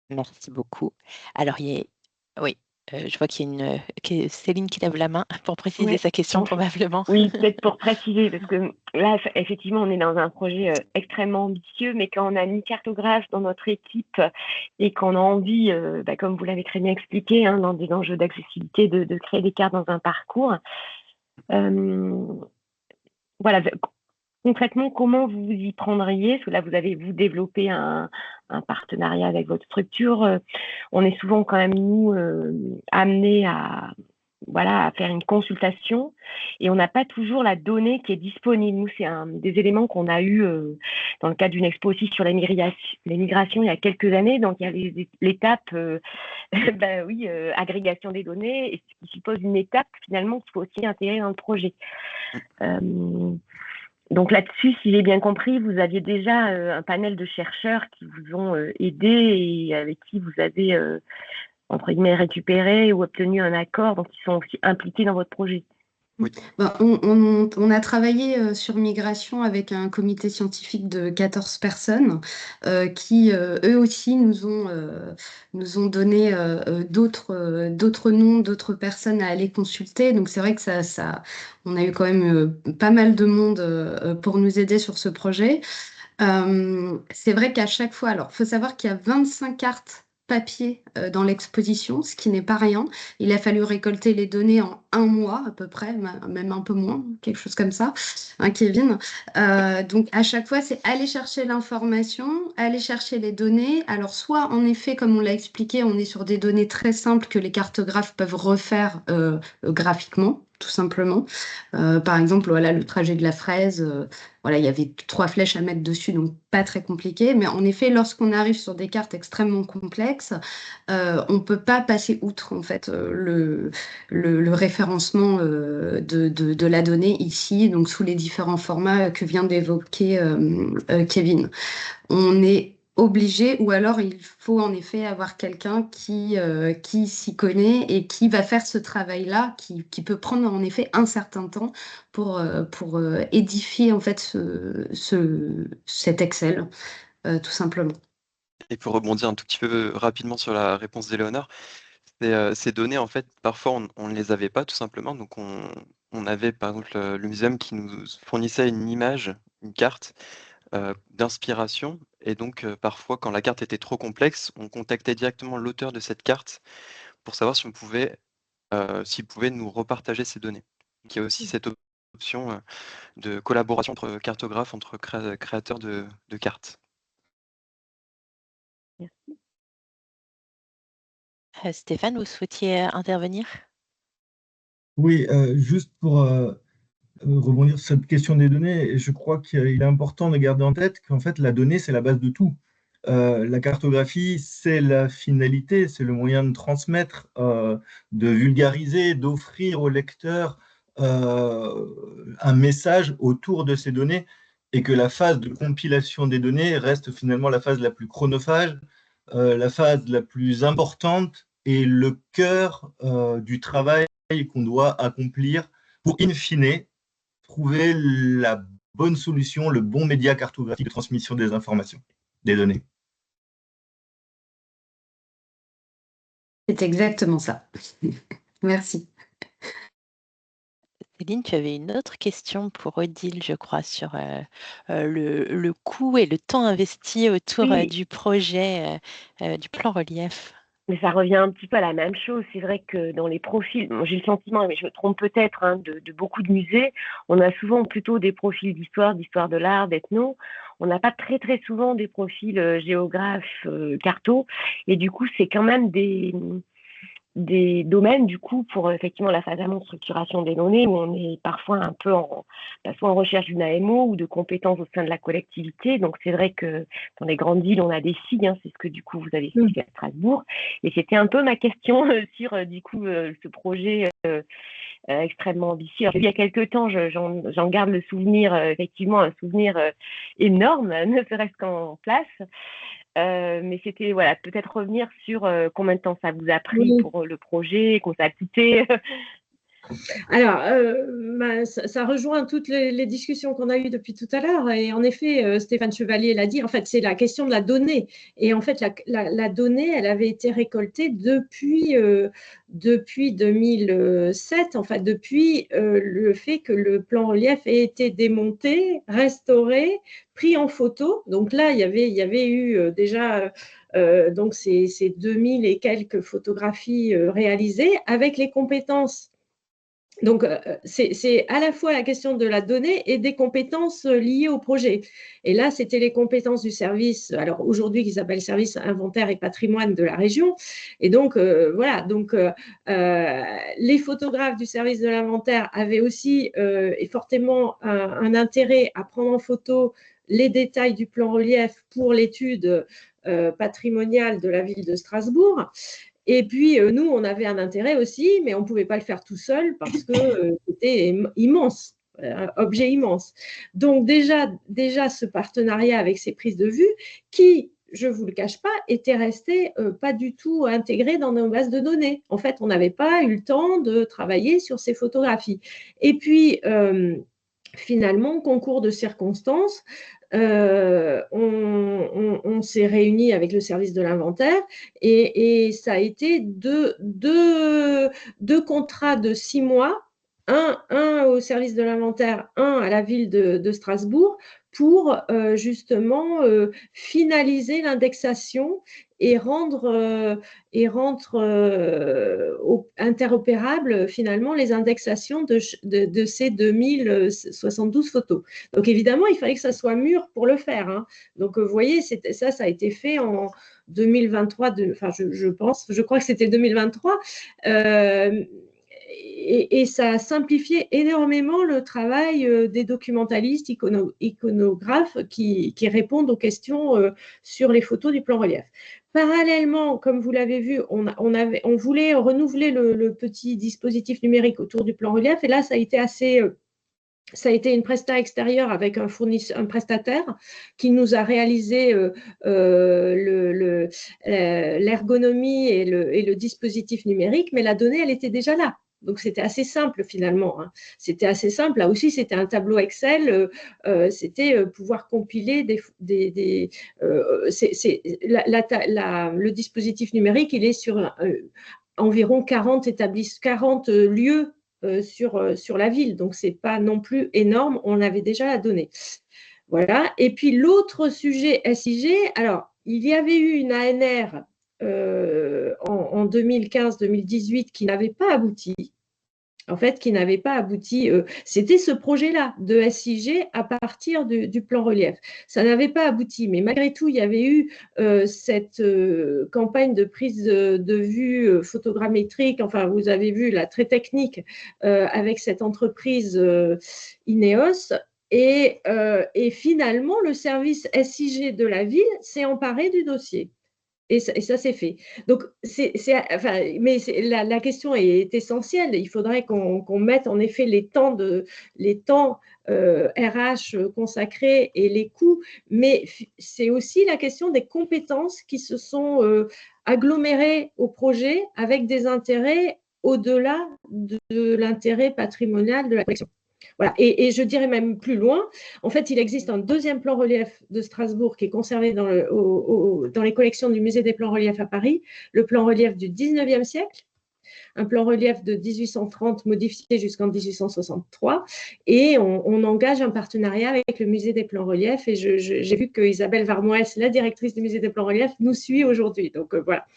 Merci beaucoup. Alors, oui, je vois qu'il y a Céline qui lève la main pour préciser Ouais, sa question probablement. Oui, peut-être pour préciser, parce que là, effectivement, on est dans un projet extrêmement ambitieux, mais quand on a une cartographe dans notre équipe et qu'on a envie, comme vous l'avez très bien expliqué, hein, dans des enjeux d'accessibilité, de créer des cartes dans un parcours, voilà, concrètement, comment vous vous y prendriez? Parce que là, vous avez développé un partenariat avec votre structure. On est souvent quand même, nous, amenés à faire une consultation et on n'a pas toujours la donnée qui est disponible. Nous, c'est un des éléments qu'on a eu dans le cadre d'une expo aussi sur les migrations il y a quelques années. Donc, il y a l'étape agrégation des données, et ce qui suppose une étape finalement qu'il faut aussi intégrer dans le projet. Donc là-dessus, si j'ai bien compris, vous aviez déjà un panel de chercheurs qui vous ont aidé et avec qui vous avez, entre guillemets, récupéré ou obtenu un accord, donc ils sont aussi impliqués dans votre projet. Oui. On a travaillé sur migration avec un comité scientifique de 14 personnes qui, eux aussi, nous ont donné d'autres noms, d'autres personnes à aller consulter. Donc, c'est vrai que on a eu quand même pas mal de monde pour nous aider sur ce projet. C'est vrai qu'à chaque fois, alors, il faut savoir qu'il y a 25 cartes papier dans l'exposition, ce qui n'est pas rien. Il a fallu récolter les données en 1 mois à peu près, même un peu moins, quelque chose comme ça, hein, Kevin. Donc à chaque fois, c'est aller chercher l'information, aller chercher les données. Alors soit en effet, comme on l'a expliqué, on est sur des données très simples que les cartographes peuvent refaire graphiquement, tout simplement. Par exemple, voilà, le trajet de la fraise, voilà, il y avait 3 flèches à mettre dessus, donc pas très compliqué. Mais en effet, lorsqu'on arrive sur des cartes extrêmement complexes, on ne peut pas passer outre en fait le référencement de la donnée ici, donc sous les différents formats que vient d'évoquer Kevin. On est obligé, ou alors il faut en effet avoir quelqu'un qui s'y connaît et qui va faire ce travail-là, qui peut prendre en effet un certain temps pour édifier en fait cet Excel, tout simplement. Et pour rebondir un tout petit peu rapidement sur la réponse d'Éléonore, ces données, en fait, parfois, on ne les avait pas tout simplement. Donc, on avait, par exemple, le muséum qui nous fournissait une image, une carte d'inspiration. Et donc, parfois, quand la carte était trop complexe, on contactait directement l'auteur de cette carte pour savoir si s'il pouvait nous repartager ces données. Donc, il y a aussi cette option de collaboration entre cartographes, entre créateurs de cartes. Merci. Stéphane, vous souhaitiez intervenir? Oui, juste pour rebondir sur cette question des données, je crois qu'il est important de garder en tête qu'en fait, la donnée, c'est la base de tout. La cartographie, c'est la finalité, c'est le moyen de transmettre, de vulgariser, d'offrir au lecteur un message autour de ces données, et que la phase de compilation des données reste finalement la phase la plus chronophage, la phase la plus importante et le cœur du travail qu'on doit accomplir pour, in fine, trouver la bonne solution, le bon média cartographique de transmission des informations, des données. C'est exactement ça. Merci. Céline, tu avais une autre question pour Odile, je crois, sur le coût et le temps investi autour Oui. du projet du plan relief. Mais ça revient un petit peu à la même chose. C'est vrai que dans les profils, j'ai le sentiment, mais je me trompe peut-être, hein, de beaucoup de musées, on a souvent plutôt des profils d'histoire de l'art, d'ethno. On n'a pas très très souvent des profils géographes, carto. Et du coup, c'est quand même des domaines, du coup, pour effectivement la phase amont structuration des données, où on est parfois un peu soit en recherche d'une AMO ou de compétences au sein de la collectivité. Donc, c'est vrai que dans les grandes villes, on a des SIG, hein, c'est ce que, du coup, vous avez expliqué à Strasbourg. Et c'était un peu ma question sur, du coup, ce projet extrêmement ambitieux. Alors, il y a quelques temps, j'en garde le souvenir, effectivement, un souvenir énorme, ne serait-ce qu'en place. Mais c'était, voilà, peut-être revenir sur combien de temps ça vous a pris pour le projet, combien ça a coûté. Alors, ça rejoint toutes les discussions qu'on a eues depuis tout à l'heure. Et en effet, Stéphane Chevalier l'a dit, en fait, c'est la question de la donnée. Et en fait, la donnée, elle avait été récoltée depuis 2007, en fait, depuis le fait que le plan relief ait été démonté, restauré, pris en photo. Donc là, il y avait eu déjà donc ces 2000 et quelques photographies réalisées avec les compétences. Donc, c'est à la fois la question de la donnée et des compétences liées au projet. Et là, c'était les compétences du service, alors aujourd'hui qui s'appelle Service Inventaire et Patrimoine de la région. Et donc, voilà, donc les photographes du service de l'inventaire avaient aussi et fortement un intérêt à prendre en photo les détails du plan relief pour l'étude patrimoniale de la ville de Strasbourg. Et puis, nous, on avait un intérêt aussi, mais on ne pouvait pas le faire tout seul parce que c'était immense, un objet immense. Donc, déjà, ce partenariat avec ces prises de vue qui, je ne vous le cache pas, était resté pas du tout intégré dans nos bases de données. En fait, on n'avait pas eu le temps de travailler sur ces photographies. Et puis, finalement, concours de circonstances, on s'est réunis avec le service de l'inventaire et ça a été deux contrats de 6 mois, un au service de l'inventaire, un à la ville de Strasbourg, pour justement finaliser l'indexation et rendre interopérables finalement les indexations de ces 2072 photos. Donc évidemment, il fallait que ça soit mûr pour le faire. Hein. Donc vous voyez, ça a été fait en 2023, enfin je crois que c'était 2023. Et ça a simplifié énormément le travail des documentalistes, iconographes qui répondent aux questions sur les photos du plan relief. Parallèlement, comme vous l'avez vu, on voulait renouveler le petit dispositif numérique autour du plan relief, et là, ça a été une presta extérieure avec un prestataire qui nous a réalisé l'ergonomie et le dispositif numérique, mais la donnée, elle était déjà là. Donc, c'était assez simple finalement. Hein. C'était assez simple. Là aussi, c'était un tableau Excel. Pouvoir compiler le dispositif numérique, il est sur environ 40 lieux sur la ville. Donc, ce n'est pas non plus énorme. On avait déjà la donnée. Voilà. Et puis, l'autre sujet SIG, alors, il y avait eu une ANR en 2015-2018 qui n'avait pas abouti. En fait, qui n'avait pas abouti. C'était ce projet-là de SIG à partir du plan relief. Ça n'avait pas abouti, mais malgré tout, il y avait eu cette campagne de prise de vue photogrammétrique, enfin, vous avez vu, là, très technique, avec cette entreprise Ineos. Et finalement, le service SIG de la ville s'est emparé du dossier. Et ça c'est fait. Donc, mais la question est essentielle. Il faudrait qu'on mette en effet les temps RH consacrés et les coûts, mais c'est aussi la question des compétences qui se sont agglomérées au projet avec des intérêts au-delà de l'intérêt patrimonial de la collection. Voilà. Et je dirais même plus loin, en fait, il existe un deuxième plan relief de Strasbourg qui est conservé dans les collections du Musée des plans reliefs à Paris, le plan relief du 19e siècle, un plan relief de 1830 modifié jusqu'en 1863, et on engage un partenariat avec le Musée des plans reliefs, et j'ai vu que Isabelle Varmoès, la directrice du Musée des plans reliefs, nous suit aujourd'hui. Donc voilà.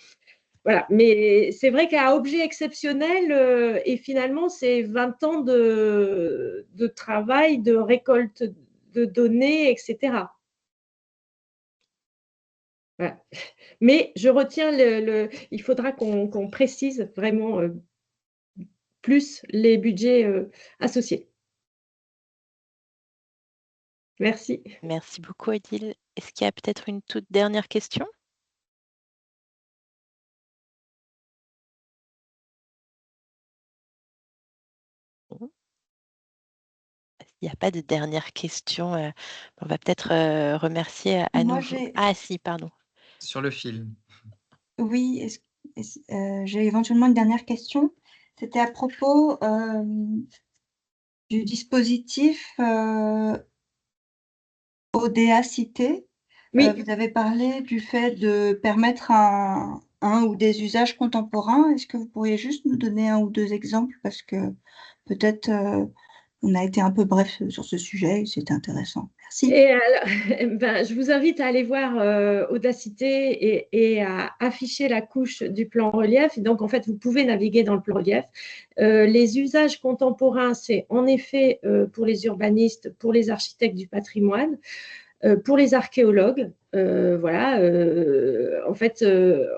Voilà, mais c'est vrai qu'à objet exceptionnel, et finalement, c'est 20 ans de travail, de récolte de données, etc. Voilà. Mais je retiens il faudra qu'on précise vraiment plus les budgets associés. Merci. Merci beaucoup, Odile. Est-ce qu'il y a peut-être une toute dernière question ? Il n'y a pas de dernière question. On va peut-être remercier à nouveau. Ah si, pardon. Sur le film. Oui, j'ai éventuellement une dernière question. C'était à propos du dispositif Audacité. Oui. Vous avez parlé du fait de permettre un ou des usages contemporains. Est-ce que vous pourriez juste nous donner un ou deux exemples? Parce que peut-être on a été un peu bref sur ce sujet et c'était intéressant. Merci. Et alors, je vous invite à aller voir Audacité et à afficher la couche du plan relief. Et donc, en fait, vous pouvez naviguer dans le plan relief. Les usages contemporains, c'est en effet pour les urbanistes, pour les architectes du patrimoine, pour les archéologues. Voilà, en fait,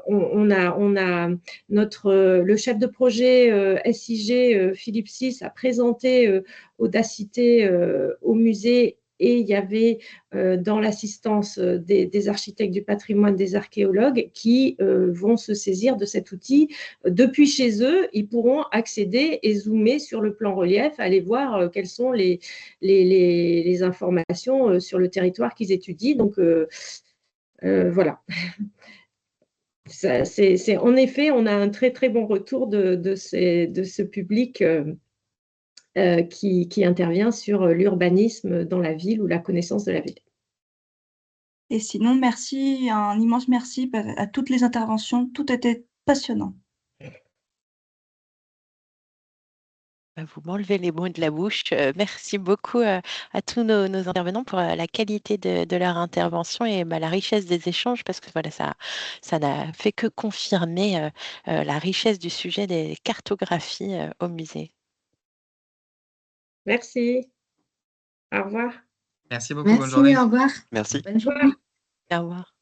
on a le chef de projet SIG, Philippe VI, a présenté Audacité au musée. Et il y avait dans l'assistance des architectes du patrimoine, des archéologues qui vont se saisir de cet outil. Depuis chez eux, ils pourront accéder et zoomer sur le plan relief, aller voir quelles sont les informations sur le territoire qu'ils étudient. Donc, voilà. En effet, on a un très, très bon retour de ce public qui intervient sur l'urbanisme dans la ville ou la connaissance de la ville. Et sinon, merci, un immense merci à toutes les interventions. Tout était passionnant. Vous m'enlevez les mots de la bouche. Merci beaucoup à tous nos intervenants pour la qualité de leur intervention et la richesse des échanges, parce que voilà, ça n'a fait que confirmer la richesse du sujet des cartographies au musée. Merci. Au revoir. Merci beaucoup, bonne Merci, journée. au revoir. Merci. Bonne journée. Au revoir.